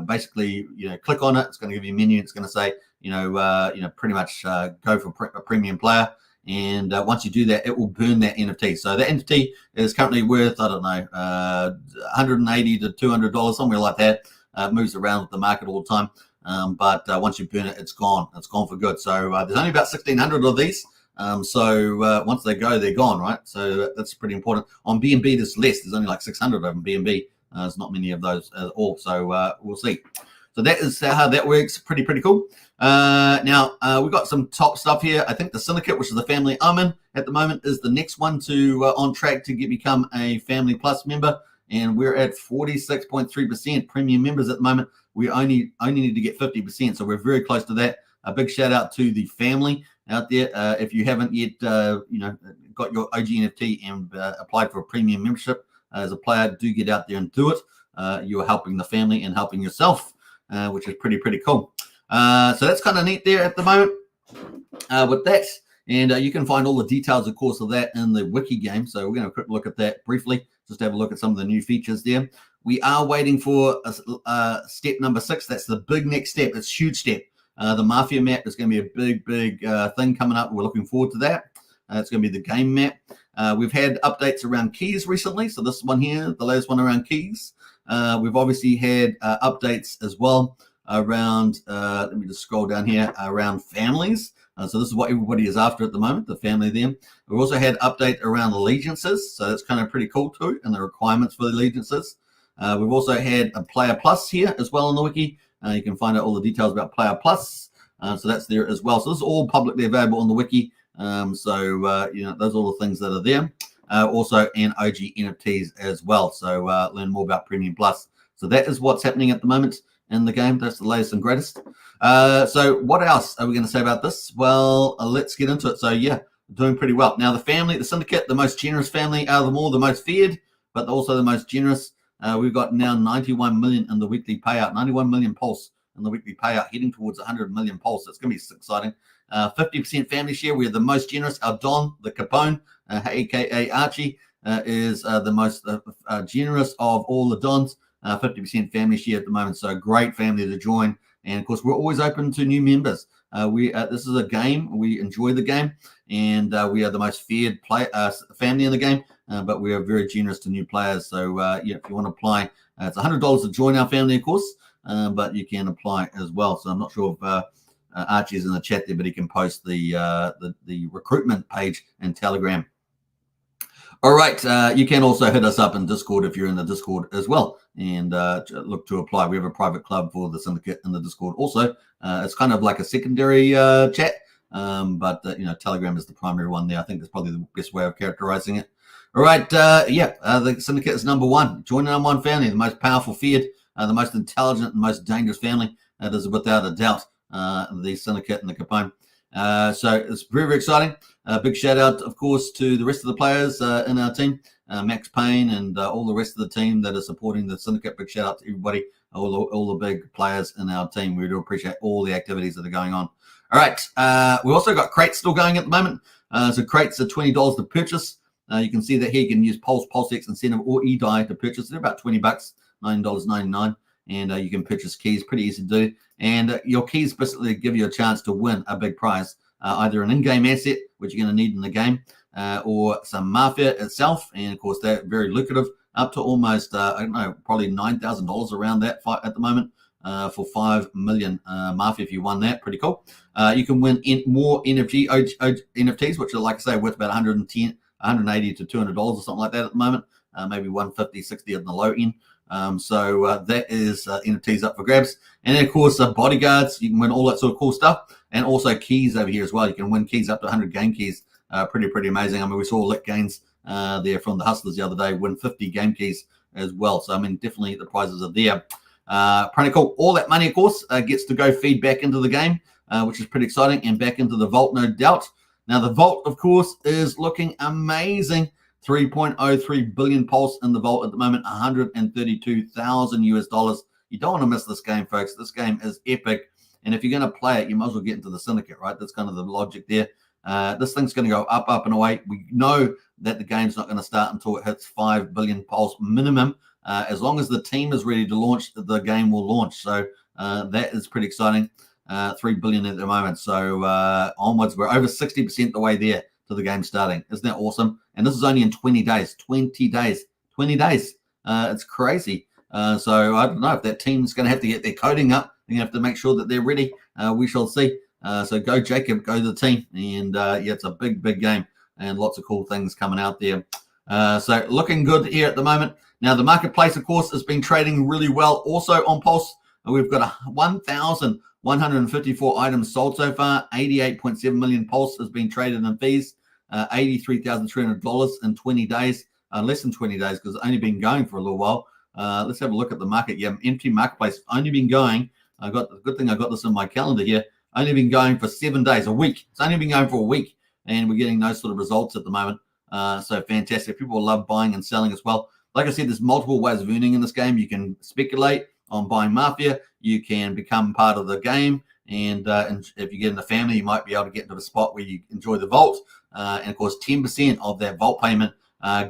A: basically click on it. It's going to give you a menu. It's going to say pretty much go for a premium player. And once you do that, it will burn that NFT. So that NFT is currently worth, I don't know, $180 to $200, somewhere like that. It moves around with the market all the time. But once you burn it, it's gone. It's gone for good. So there's only about 1,600 of these. So once they go, they're gone, right? So that's pretty important. On BNB, there's less. There's only like 600 of them. BNB, there's not many of those at all. So we'll see. So that is how that works. Pretty cool. Now, we've got some top stuff here. I think the Syndicate, which is the family I'm in at the moment, is the next one to on track to become a Family Plus member. And we're at 46.3% premium members at the moment. We only need to get 50%. So we're very close to that. A big shout out to the family out there. If you haven't yet, got your OG NFT and applied for a premium membership as a player, do get out there and do it. You're helping the family and helping yourself. Which is pretty cool. So that's kind of neat there at the moment with that. And you can find all the details, of course, of that in the wiki game. So we're going to quick look at that briefly, just to have a look at some of the new features there. We are waiting for step number 6. That's the big next step. It's a huge step. The Mafia map is going to be a big thing coming up. We're looking forward to that. It's going to be the game map. We've had updates around keys recently. So this one here, the latest one around keys. We've obviously had updates as well around, let me just scroll down here, around families. So this is what everybody is after at the moment, the family there. We've also had update around allegiances. So that's kind of pretty cool too, and the requirements for the allegiances. We've also had a Player Plus here as well on the wiki. You can find out all the details about Player Plus. So that's there as well. So this is all publicly available on the wiki. Those are all the things that are there. Also and OG NFTs as well. So learn more about Premium Plus. So that is what's happening at the moment in the game. That's the latest and greatest. So what else are we going to say about this? Well, let's get into it. So yeah, doing pretty well. Now the family, the Syndicate, the most generous family out of them all, the most feared, but also the most generous. We've got now 91 million in the weekly payout, 91 million pulse in the weekly payout, heading towards 100 million pulse. It's going to be exciting. 50% family share. We are the most generous. Our Don, the Capone, aka Archie, is the most generous of all the Dons. 50% family share at the moment. So great family to join. And of course, we're always open to new members. This is a game. We enjoy the game, and we are the most feared family in the game. But we are very generous to new players. So if you want to apply, it's $100 to join our family, of course. But you can apply as well. So I'm not sure if Archie's in the chat there, but he can post the recruitment page in Telegram. All right, you can also hit us up in Discord if you're in the Discord as well, and look to apply. We have a private club for the Syndicate in the Discord. Also, it's kind of like a secondary chat, but Telegram is the primary one there. I think that's probably the best way of characterizing it. All right, the Syndicate is number one. Join the number one family, the most powerful, feared, the most intelligent, and most dangerous family. That is without a doubt the Syndicate and the Capone. So it's very exciting. Big shout out, of course, to the rest of the players in our team, Max Payne and all the rest of the team that are supporting the Syndicate. Big shout out to everybody, all the big players in our team. We do appreciate all the activities that are going on. All right, we also got crates still going at the moment. So crates are $20 to purchase. You can see that here you can use PulseX incentive or eDie to purchase. They're about $20, $9.99. And you can purchase keys, pretty easy to do. And your keys basically give you a chance to win a big prize, either an in-game asset, which you're going to need in the game, or some Mafia itself. And of course, they're very lucrative, up to almost, I don't know, probably $9,000 around that at the moment for 5 million Mafia if you won that. Pretty cool. You can win more NFTs, which are, like I say, worth about $180 to $200 or something like that at the moment. Maybe 150, 60 at the low end. So that is NFTs up for grabs. And then, of course, bodyguards. You can win all that sort of cool stuff. And also keys over here as well. You can win keys up to 100 game keys. Pretty amazing. I mean, we saw Lit Gains there from the Hustlers the other day win 50 game keys as well. So, I mean, definitely the prizes are there. Pretty cool. All that money, of course, gets to go feed back into the game, which is pretty exciting, and back into the vault, no doubt. Now, the vault, of course, is looking amazing. 3.03 billion pulse in the vault at the moment, 132,000 US dollars. You don't want to miss this game, folks. This game is epic. And if you're going to play it, you might as well get into the syndicate, right? That's kind of the logic there. This thing's going to go up, up, and away. We know that the game's not going to start until it hits 5 billion pulse minimum. As long as the team is ready to launch, the game will launch. So that is pretty exciting. 3 billion at the moment. So onwards, we're over 60% the way there to the game starting. Isn't that awesome? And this is only in 20 days. 20 days. 20 days. It's crazy. So I don't know if that team's going to have to get their coding up. They're going to have to make sure that they're ready. We shall see. So go Jacob, go the team. And yeah, it's a big, big game and lots of cool things coming out there. So looking good here at the moment. Now, the marketplace, of course, has been trading really well also on Pulse. We've got 1,154 items sold so far. 88.7 million Pulse has been traded in fees. $83,300 in 20 days. Less than 20 days because it's only been going for a little while. Let's have a look at the market. Yeah, empty marketplace only been going. The good thing I got this in my calendar here. Only been going for 7 days, a week. It's only been going for a week, and we're getting those sort of results at the moment. So fantastic. People love buying and selling as well. Like I said, there's multiple ways of earning in this game. You can speculate on buying Mafia. You can become part of the game, and if you get in the family, you might be able to get into the spot where you enjoy the vault. And of course, 10% of that vault payment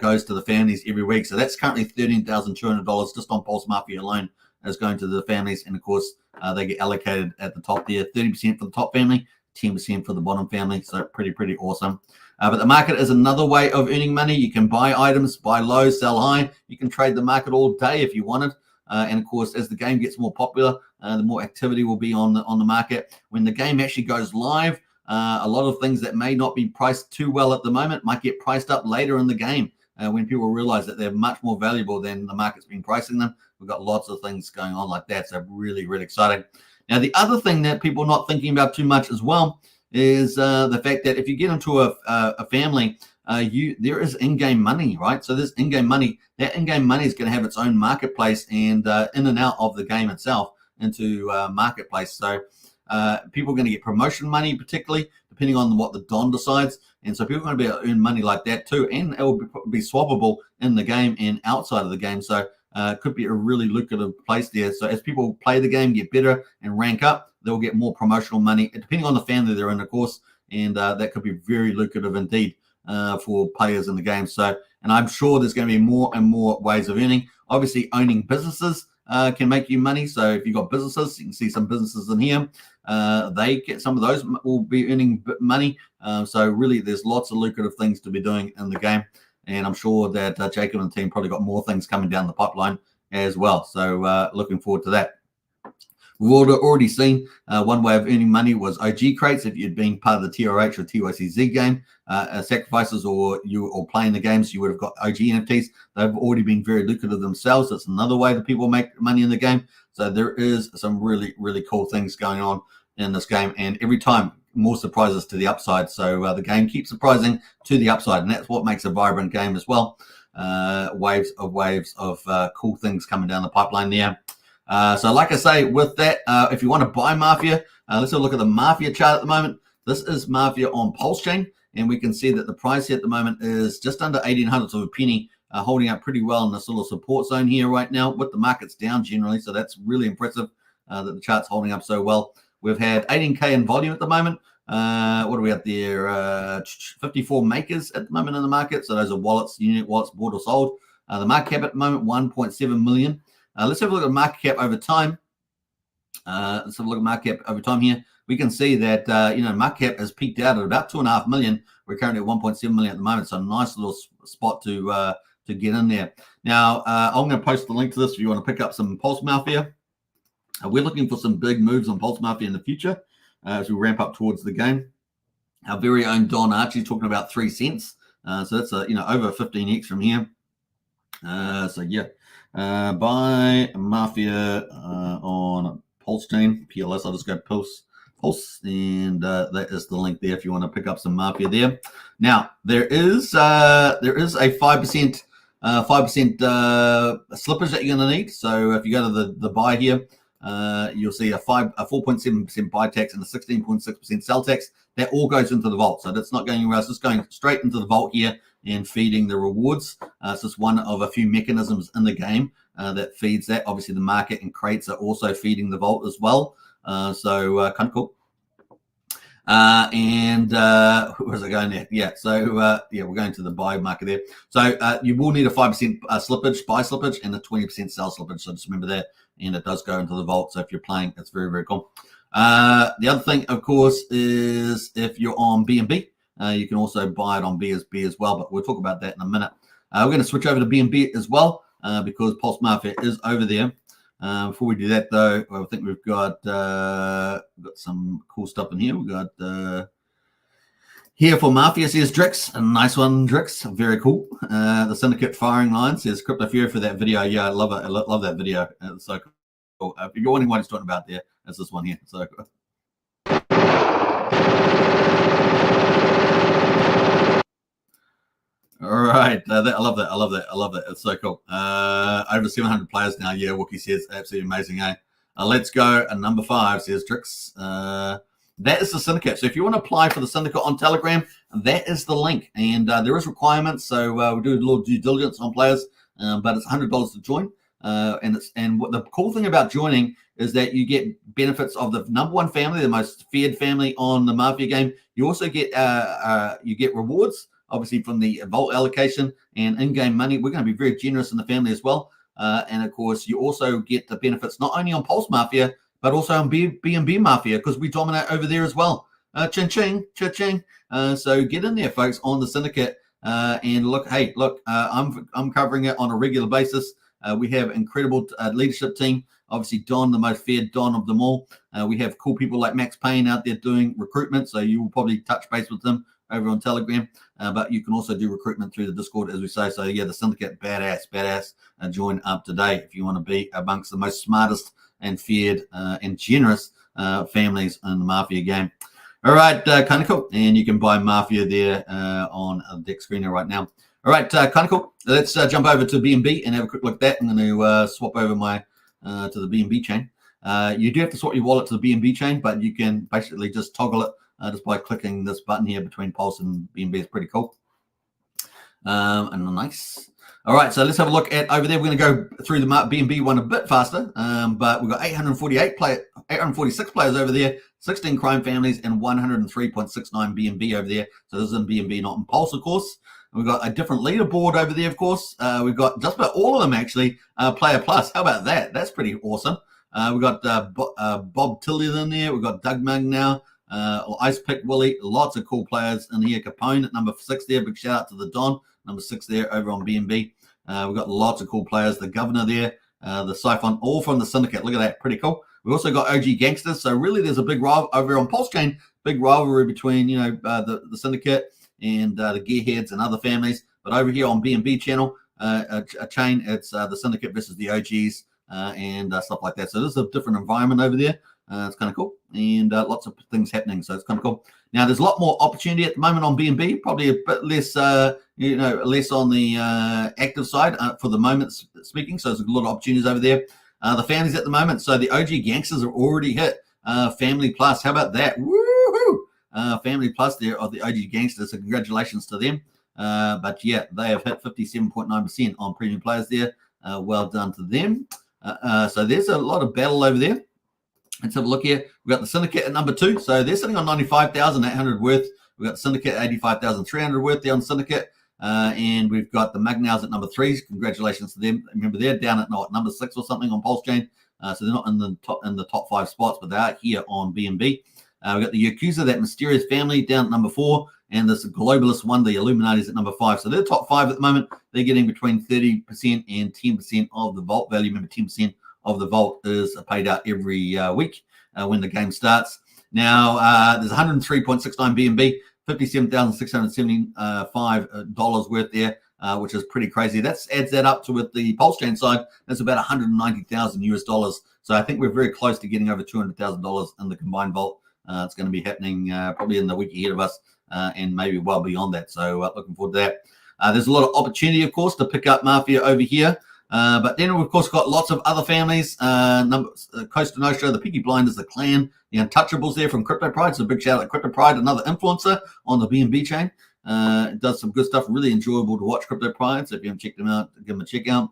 A: goes to the families every week. So that's currently $13,200 just on PulseMafia alone is going to the families. And of course, they get allocated at the top there, 30% for the top family, 10% for the bottom family. So pretty awesome. But the market is another way of earning money. You can buy items, buy low, sell high. You can trade the market all day if you wanted. And of course, as the game gets more popular, the more activity will be on the market. When the game actually goes live, a lot of things that may not be priced too well at the moment might get priced up later in the game when people realize that they're much more valuable than the market's been pricing them. We've got lots of things going on like that. So really exciting. Now, the other thing that people are not thinking about too much as well is the fact that if you get into a family, there is in-game money, right? So there's in-game money. That in-game money is going to have its own marketplace and in and out of the game itself into marketplace. So people are going to get promotion money, particularly depending on what the Don decides. And so people are going to be able to earn money like that too. And it will be swappable in the game and outside of the game. So it could be a really lucrative place there. So as people play the game, get better and rank up, they'll get more promotional money, depending on the family they're in, of course. And that could be very lucrative indeed for players in the game. So, and I'm sure there's going to be more and more ways of earning. Obviously, owning businesses can make you money. So if you've got businesses, you can see some businesses in here. They get some of those will be earning money. So really, there's lots of lucrative things to be doing in the game. And I'm sure that Jacob and the team probably got more things coming down the pipeline as well. So looking forward to that. We've already seen one way of earning money was OG crates. If you'd been part of the TRH or TYCZ game sacrifices, or playing the games, you would have got OG NFTs. They've already been very lucrative themselves. That's another way that people make money in the game. So there is some really cool things going on in this game, and every time more surprises to the upside. So the game keeps surprising to the upside, and that's what makes a vibrant game as well. Waves of cool things coming down the pipeline there. So like I say, with that, if you want to buy Mafia, let's have a look at the Mafia chart at the moment. This is Mafia on Pulsechain, and we can see that the price here at the moment is just under 1,800 of a penny, holding up pretty well in this little support zone here right now, with the markets down generally. So that's really impressive that the chart's holding up so well. We've had 18K in volume at the moment. What do we have there? 54 makers at the moment in the market. So those are wallets, unit wallets bought or sold. The market cap at the moment, 1.7 million. Let's have a look at market cap over time. Let's have a look at market cap over time here. We can see that market cap has peaked out at about 2.5 million. We're currently at 1.7 million at the moment. So a nice little spot to get in there. Now I'm going to post the link to this if you want to pick up some PulseMafia. We're looking for some big moves on PulseMafia in the future as we ramp up towards the game. Our very own Don Archie's talking about 3 cents. So that's over 15x from here. So yeah. Buy Mafia on Pulsechain, PLS. I'll just go Pulse, and that is the link there if you want to pick up some Mafia there. Now there is a 5% 5% slippage that you're going to need. So if you go to the buy here, you'll see a 4.7% buy tax and a 16.6% sell tax. That all goes into the vault. So that's not going anywhere else. It's going straight into the vault here and feeding the rewards. It's just one of a few mechanisms in the game that feeds that. Obviously, the market and crates are also feeding the vault as well. So kind of cool. Where's it going there? Yeah, so yeah, we're going to the buy market there. So you will need a 5% slippage, buy slippage, and a 20% sell slippage. So just remember that, and it does go into the vault. So if you're playing, it's very, very cool. The other thing, of course, is if you're on BNB, you can also buy it on BSB as well. But we'll talk about that in a minute. We're going to switch over to BNB as well because PulseMafia is over there. Before we do that, though, I think we've got some cool stuff in here. We've got here for Mafia, says Drix. A nice one, Drix. Very cool. The Syndicate firing line says Crypto Fury for that video. Yeah, I love it. I love that video. It's so cool. If you're wondering what he's talking about there, it's this one here. So all right, I love that. I love that. I love that. It's so cool. Over 700 players now. Yeah, Wookie says absolutely amazing. Eh? Let's go. Number 5 says Drix. That is the Syndicate. So if you want to apply for the Syndicate on Telegram, that is the link. And there is requirements. So we do a little due diligence on players, but it's $100 to join. And what the cool thing about joining is that you get benefits of the #1 family, the most feared family on the Mafia game. You also get rewards, obviously from the vault allocation and in-game money. We're going to be very generous in the family as well. And of course, you also get the benefits not only on Pulse Mafia, but also on BNB Mafia, because we dominate over there as well. Ching, ching. So get in there, folks, on the Syndicate. And look, hey, look, I'm covering it on a regular basis. We have incredible leadership team. Obviously, Don, the most feared Don of them all. We have cool people like Max Payne out there doing recruitment. So you will probably touch base with them over on Telegram. But you can also do recruitment through the Discord, as we say. So, yeah, the Syndicate, badass. Join up today if you want to be amongst the most smartest and feared and generous families in the Mafia game. All right, kind of cool. And you can buy Mafia there on the deck screener right now. All right, kind of cool. Let's jump over to BNB and have a quick look at that. I'm going to swap over my to the BNB chain. You do have to swap your wallet to the BNB chain, but you can basically just toggle it just by clicking this button here between Pulse and BNB. It's pretty cool. And nice. All right, so let's have a look at over there. We're going to go through the BNB one a bit faster, but we've got 846 players over there, 16 crime families, and 103.69 BNB over there. So this is in BNB, not in Pulse, of course. We've got a different leaderboard over there, of course. We've got just about all of them, actually, Player Plus. How about that? That's pretty awesome. We've got Bob Tillian in there. We've got Doug Mung now, Ice Pick Willie. Lots of cool players in here. Capone at number 6 there. Big shout out to the Don, number 6 there over on BNB. We've got lots of cool players. The Governor there, the Siphon, all from the Syndicate. Look at that. Pretty cool. We've also got OG Gangsters. So really there's a big rival over on Pulsechain, big rivalry between, the Syndicate and the Gearheads and other families. But over here on BNB channel, a chain, it's the Syndicate versus the OGs and stuff like that. So this is a different environment over there. It's kind of cool. And lots of things happening. So it's kind of cool. Now, there's a lot more opportunity at the moment on BNB, probably a bit less, less on the active side for the moment speaking. So there's a lot of opportunities over there. The families at the moment. So the OG Gangsters are already hit Family Plus. How about that? Woohoo! Family Plus there of the OG Gangsters. So congratulations to them. But yeah, they have hit 57.9% on premium players there. Well done to them. So there's a lot of battle over there. Let's have a look here. We've got the Syndicate at number 2. So they're sitting on 95,800 worth. We've got the Syndicate at 85,300 worth there on Syndicate. And we've got the Magnows at number 3. Congratulations to them. Remember, they're down at number 6 or something on Pulsechain. So they're not in the top 5 spots, but they are here on BNB. We've got the Yakuza, that mysterious family, down at number 4. And this globalist one, the Illuminati's at number 5. So they're top 5 at the moment. They're getting between 30% and 10% of the vault value. Remember, 10% of the vault is paid out every week when the game starts. Now, there's 103.69 BNB, $57,675 worth there, which is pretty crazy. That adds that up to, with the Pulsechain side, that's about $190,000. So I think we're very close to getting over $200,000 in the combined vault. It's going to be happening probably in the week ahead of us and maybe well beyond that. So looking forward to that. There's a lot of opportunity, of course, to pick up Mafia over here. But then we've, of course, got lots of other families. Costa Nostra, the Peaky Blinders, the Clan, the Untouchables there from Crypto Pride. So big shout out to Crypto Pride, another influencer on the BNB chain. It does some good stuff, really enjoyable to watch Crypto Pride. So if you haven't checked them out, give them a check out.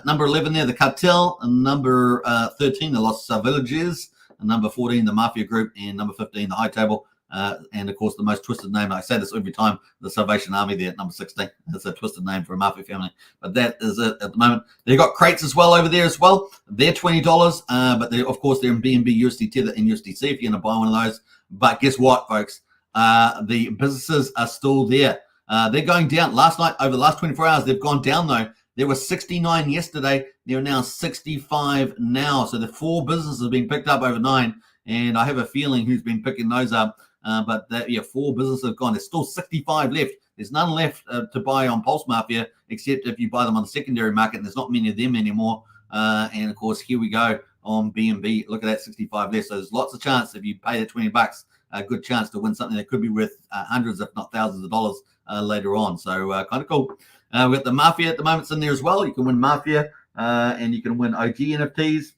A: Number 11 there, the Cartel. And number 13, the Los Villages. And number 14, the Mafia Group. And number 15, the High Table. And of course, the most twisted name, I say this every time, the Salvation Army there at number 16. That's a twisted name for a Mafia family. But that is it at the moment. They've got crates as well over there as well. They're $20. But they, of course, they're in BNB, USD Tether, and USDC if you're going to buy one of those. But guess what, folks? The businesses are still there. They're going down. Last night, over the last 24 hours, they've gone down, though. There were 69 yesterday. There are now 65 now. So the 4 businesses being picked up over 9. And I have a feeling who's been picking those up. But that, 4 businesses have gone. There's still 65 left. There's none left to buy on PulseMafia, except if you buy them on the secondary market. And there's not many of them anymore. And of course, here we go on BNB. Look at that, 65 left. So there's lots of chance if you pay the $20, a good chance to win something that could be worth hundreds, if not thousands of dollars later on. So kind of cool. We've got the Mafia at the moment in there as well. You can win Mafia and you can win OG NFTs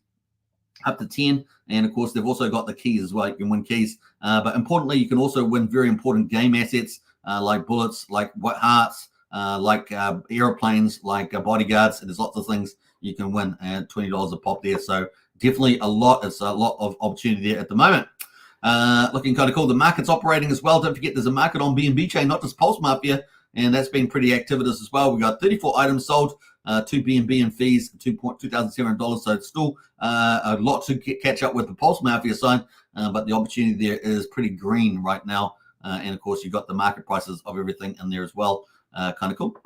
A: up to 10. And of course, they've also got the keys as well. You can win keys. But importantly, you can also win very important game assets like bullets, like hearts, like airplanes, like bodyguards. And there's lots of things you can win at $20 a pop there. So definitely a lot. It's a lot of opportunity there at the moment. Looking kind of cool. The market's operating as well. Don't forget, there's a market on BNB chain, not just PulseMafia, and that's been pretty activitous as well. We got 34 items sold, 2 BNB in fees, $2,700. So it's still a lot to catch up with the PulseMafia side, but the opportunity there is pretty green right now. And of course, you've got the market prices of everything in there as well. Kind of cool.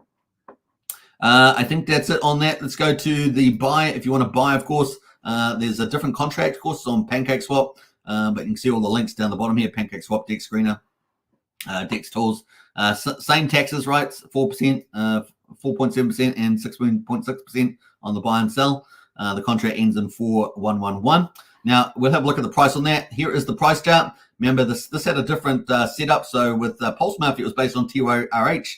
A: I think that's it on that. Let's go to the buy. If you want to buy, of course, there's a different contract, of course, on PancakeSwap. But you can see all the links down the bottom here: PancakeSwap, Dex Screener, Dex Tools. Same taxes, right? 4%, 4.7%, and 16.6% on the buy and sell. The contract ends in 4111. Now we'll have a look at the price on that. Here is the price chart. Remember, this had a different setup. So with PulseMafia, it was based on TYRH.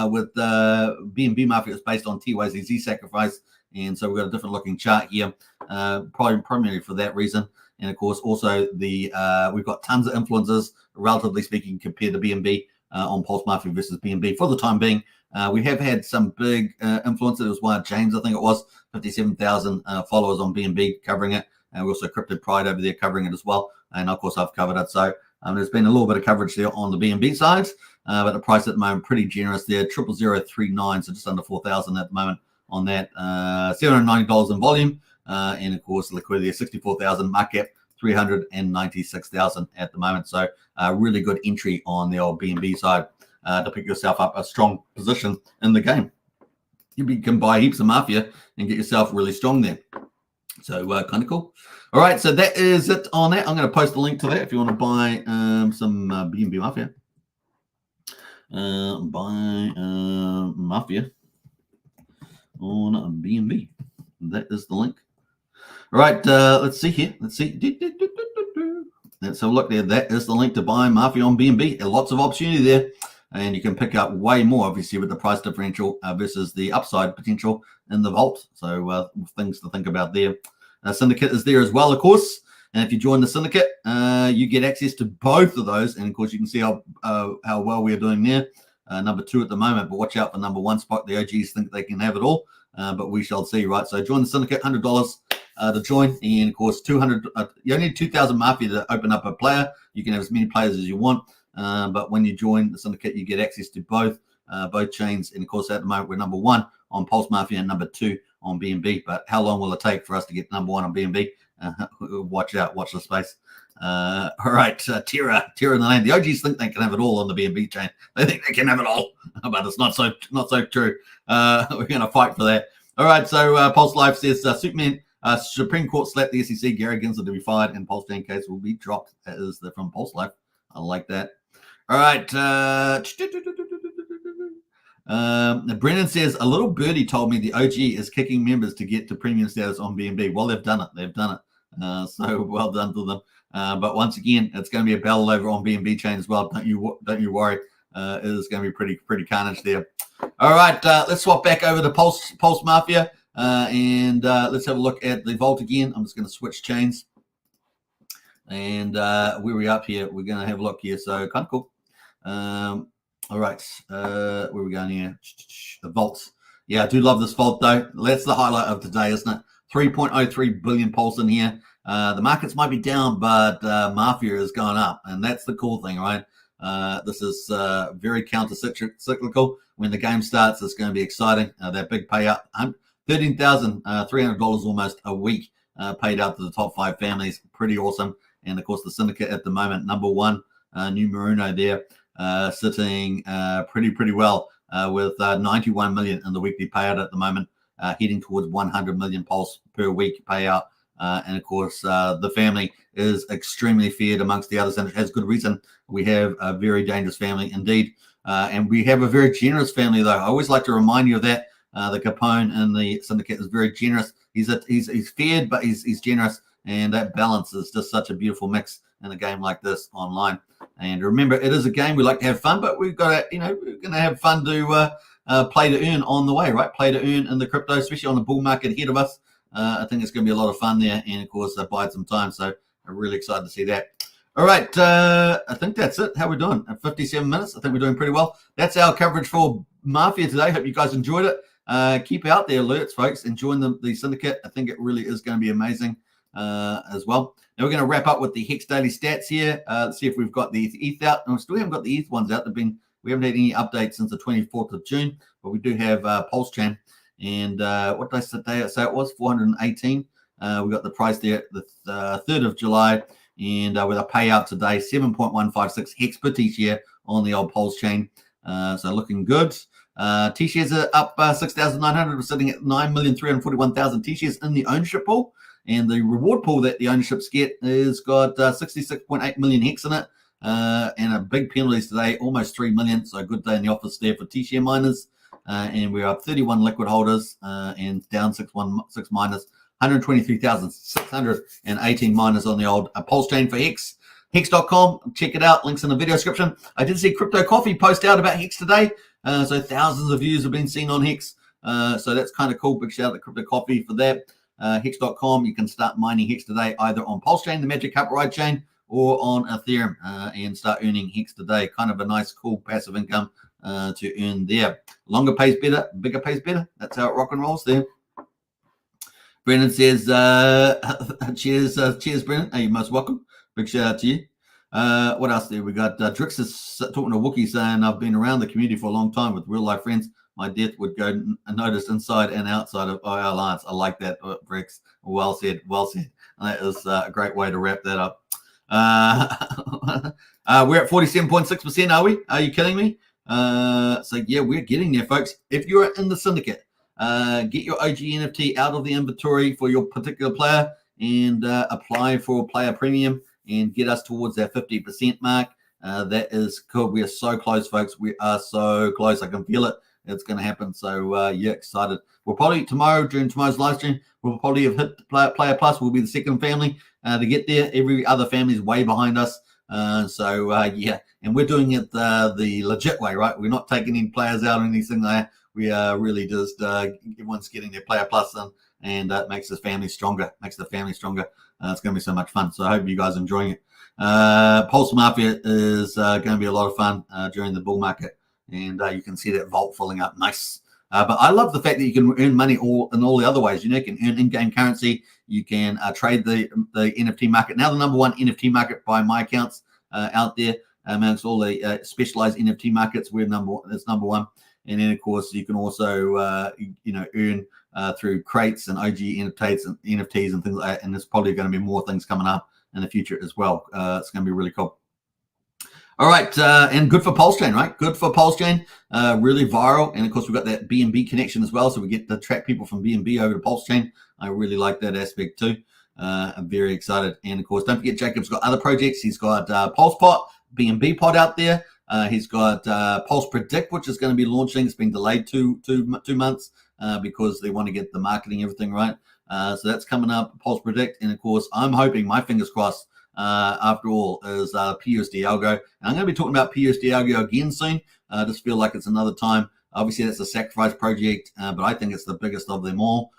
A: With BNB Mafia, it was based on TYZZ Sacrifice. And so we've got a different looking chart here, primarily for that reason. And of course, also the we've got tons of influencers, relatively speaking, compared to BNB on PulseMafia versus BNB. For the time being, we have had some big influencers. There was one of James, I think it was, 57,000 followers on BNB covering it. And we also Crypto Pride over there covering it as well. And of course, I've covered it. So there's been a little bit of coverage there on the BNB side, but the price at the moment pretty generous there, 00039, so just under 4,000 at the moment on that. $790 in volume. And of course, liquidity is 64,000, market 396,000 at the moment. So really good entry on the old BNB side to pick yourself up a strong position in the game. You can buy heaps of Mafia and get yourself really strong there. So kind of cool. All right, so that is it on that. I'm going to post a link to that if you want to buy some BNB Mafia. Buy Mafia on BNB. That is the link. All right, let's see here. Let's see. Let's have a look there. That is the link to buy Mafia on BNB. Lots of opportunity there. And you can pick up way more, obviously, with the price differential versus the upside potential in the vault. So things to think about there. Syndicate is there as well, of course. And if you join the syndicate, you get access to both of those. And of course, you can see how well we're doing there. Number 2 at the moment, but watch out for number 1 spot. The OGs think they can have it all, but we shall see, right? So join the syndicate, $100 to join. And of course, 200. You only need 2,000 Mafia to open up a player. You can have as many players as you want. But when you join the syndicate, you get access to both chains. And of course, at the moment, we're number 1 on PulseMafia and number 2 on BNB. But how long will it take for us to get number 1 on BNB? Watch out, watch the space. All right, Tira in the lane. The OGs think they can have it all on the BNB chain. They think they can have it all, but it's not so true. We're going to fight for that. All right, so Pulse Life says Superman Supreme Court slapped the SEC. Gary Gensler to be fired, and Pulsechain case will be dropped. That is from Pulse Life. I like that. All right. Brennan says, a little birdie told me the OG is kicking members to get to premium status on BNB. Well, they've done it. They've done it. So well done to them. But once again, it's going to be a battle over on BNB chain as well. Don't you worry. It is going to be pretty carnage there. All right, let's swap back over to PulseMafia, and let's have a look at the vault again. I'm just going to switch chains, and where we up here, we're going to have a look here. So kind of cool. All right, where are we going here? The vaults. Yeah, I do love this vault though. That's the highlight of today, isn't it? 3.03 billion pulse in here. The markets might be down, but Mafia is going up, and that's the cool thing, right? This is very counter-cyclical. When the game starts, it's going to be exciting. That big payout, $13,300 almost a week paid out to the top 5 families. Pretty awesome. And, of course, the syndicate at the moment, number 1, New Maruno there, sitting pretty well with 91 million in the weekly payout at the moment, heading towards 100 million pulse per week payout. And of course, the family is extremely feared amongst the others, and it has good reason. We have a very dangerous family indeed, and we have a very generous family, though. I always like to remind you of that. The Capone and the syndicate is very generous. He's feared, but he's generous, and that balance is just such a beautiful mix in a game like this online. And remember, it is a game. We like to have fun, but we've got to, we're going to have fun to play to earn on the way, right? Play to earn in the crypto, especially on the bull market ahead of us. I think it's going to be a lot of fun there, and of course, bide some time. So I'm really excited to see that. All right, I think that's it. How are we doing? At 57 minutes, I think we're doing pretty well. That's our coverage for Mafia today. Hope you guys enjoyed it. Keep out the alerts, folks, and join the syndicate. I think it really is going to be amazing as well. Now we're going to wrap up with the Hex Daily Stats here. Let's see if we've got the ETH out. No, we still haven't got the ETH ones out. We haven't had any updates since the 24th of June, but we do have Pulsechain. And what did I say it was? 418. We got the price there the 3rd of July, and with a payout today, 7.156 hex per T-share on the old Pulsechain. So looking good. T-shares are up 6,900. We're sitting at 9,341,000 T-shares in the ownership pool. And the reward pool that the ownerships get is got 66.8 million hex in it. And a big penalties today, almost 3 million. So a good day in the office there for T-share miners. And we're up 31 liquid holders and down 6 miners, 123,618 miners on the old Pulsechain for Hex. Hex.com, check it out. Links in the video description. I did see Crypto Coffee post out about Hex today. So thousands of views have been seen on Hex. So that's kind of cool. Big shout out to Crypto Coffee for that. Hex.com, you can start mining Hex today either on Pulsechain, the Magic Cup Ride chain, or on Ethereum and start earning Hex today. Kind of a nice, cool passive income to earn there. Longer pays better, bigger pays better. That's how it rock and rolls there. Brendan says, cheers, Brendan. Hey, you're most welcome. Big shout out to you. What else there? We got Drix is talking to Wookie saying, I've been around the community for a long time with real life friends. My death would go unnoticed inside and outside of IR Alliance. I like that, Drix. Well said, well said. That is a great way to wrap that up. We're at 47.6%, are we? Are you kidding me? So yeah, we're getting there, folks. If you're in the syndicate, get your OG NFT out of the inventory for your particular player and apply for player premium and get us towards that 50% mark. That is cool. We are so close, folks. We are so close. I can feel it. It's going to happen. So yeah, excited. We'll probably during tomorrow's live stream, we'll probably have hit Player Plus. We'll be the second family to get there. Every other family is way behind us. Yeah, and we're doing it the legit way, right? We're not taking any players out or anything like that. We are really just everyone's getting their Player Plus in, and it makes the family stronger. It's going to be so much fun. So I hope you guys are enjoying it. PulseMafia is going to be a lot of fun during the bull market, and you can see that vault filling up nice. But I love the fact that you can earn money in all the other ways. You can earn in-game currency. You can trade the NFT market. Now the number one NFT market by my accounts out there amongst all the specialized NFT markets. That's number one. And then, of course, you can also, earn through crates and OG NFTs and things like that. And there's probably going to be more things coming up in the future as well. It's going to be really cool. All right, and good for Pulsechain, right? Good for Pulsechain, really viral. And, of course, we've got that BNB connection as well, so we get to track people from BNB over to Pulsechain. I really like that aspect too. I'm very excited. And, of course, don't forget Jacob's got other projects. He's got PulsePot, BNB Pod out there. He's got Pulse Predict, which is going to be launching. It's been delayed two months because they want to get the marketing, everything right. So that's coming up, Pulse Predict. And, of course, I'm hoping, my fingers crossed, after all, is PUSD Algo. And I'm going to be talking about PUSD Algo again soon. I just feel like it's another time Obviously, that's a sacrifice project, but I think it's the biggest of them all.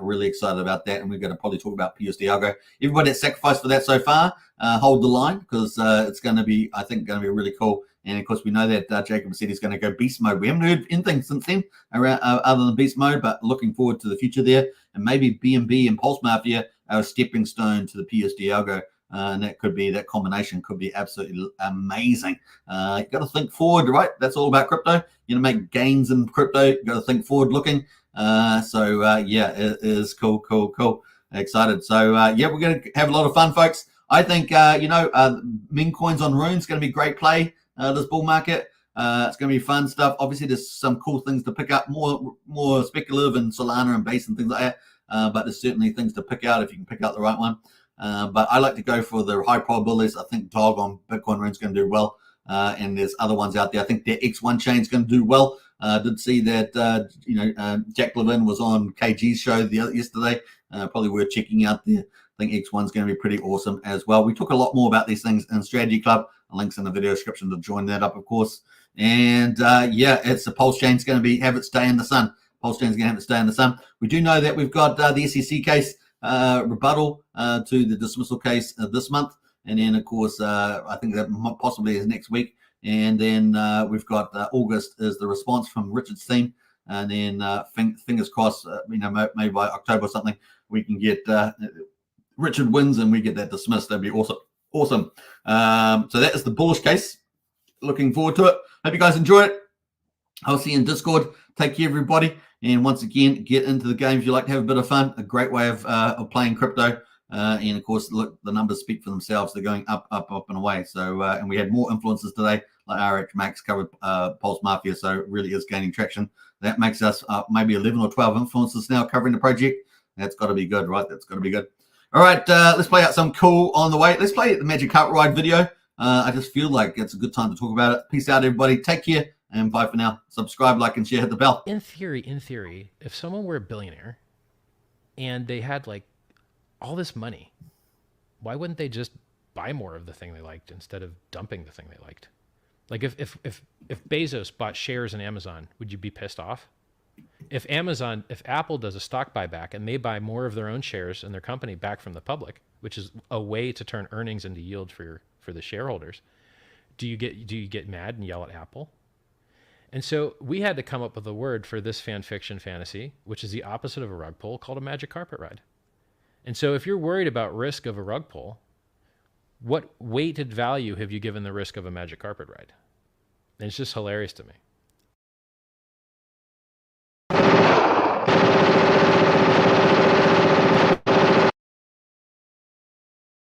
A: Really excited about that, and we're going to probably talk about PUSD Algo. Everybody that's sacrificed for that so far, hold the line, because it's going to be, I think, going to be really cool. And of course, we know that Jacob said he's going to go beast mode. We haven't heard anything since then around other than beast mode, but looking forward to the future there. And maybe BNB and PulseMafia are a stepping stone to the PUSD Algo. And that combination could be absolutely amazing. You got to think forward, right? That's all about crypto. You know, make gains in crypto. You got to think forward looking. Yeah, it is cool. Excited. So yeah, we're going to have a lot of fun, folks. I think min coins on Rune's going to be great play this bull market. It's going to be fun stuff. Obviously, there's some cool things to pick up, more speculative and Solana and base and things like that. But there's certainly things to pick out if you can pick out the right one. But I like to go for the high probabilities. I think Dog on Bitcoin Rune's going to do well. And there's other ones out there. I think the X1 chain is going to do well. Did see that Jack Levin was on KG's show yesterday. Probably worth checking out there. I think X1's going to be pretty awesome as well. We talk a lot more about these things in Strategy Club. Links in the video description to join that up, of course. And yeah, it's the Pulsechain's going to have it stay in the sun. Pulsechain's going to have it stay in the sun. We do know that we've got the SEC case rebuttal to the dismissal case this month. And then, of course, I think that possibly is next week. And then we've got August is the response from Richard's team. And then fingers crossed, maybe by October or something, we can get Richard wins and we get that dismissed. That'd be awesome. So that is the bullish case. Looking forward to it. Hope you guys enjoy it. I'll see you in Discord. Take care, everybody. And once again, get into the game if you like to have a bit of fun. A great way of playing crypto. And of course, look, the numbers speak for themselves. They're going up and away. So, and we had more influencers today, like RH Max covered PulseMafia. So it really is gaining traction. That makes us maybe 11 or 12 influencers now covering the project. That's got to be good, right? That's got to be good. All right, let's play out some cool on the way. Let's play the Magic Carpet Ride video. I just feel like it's a good time to talk about it. Peace out, everybody. Take care, and bye for now. Subscribe, like, and share. Hit the bell.
B: In theory, if someone were a billionaire and they had like all this money, why wouldn't they just buy more of the thing they liked instead of dumping the thing they liked? Like if Bezos bought shares in Amazon, would you be pissed off? If Apple does a stock buyback and they buy more of their own shares in their company back from the public, which is a way to turn earnings into yield for the shareholders, do you get mad and yell at Apple? And so we had to come up with a word for this fan fiction fantasy, which is the opposite of a rug pull, called a magic carpet ride. And so if you're worried about risk of a rug pull, what weighted value have you given the risk of a magic carpet ride? And it's just hilarious to me.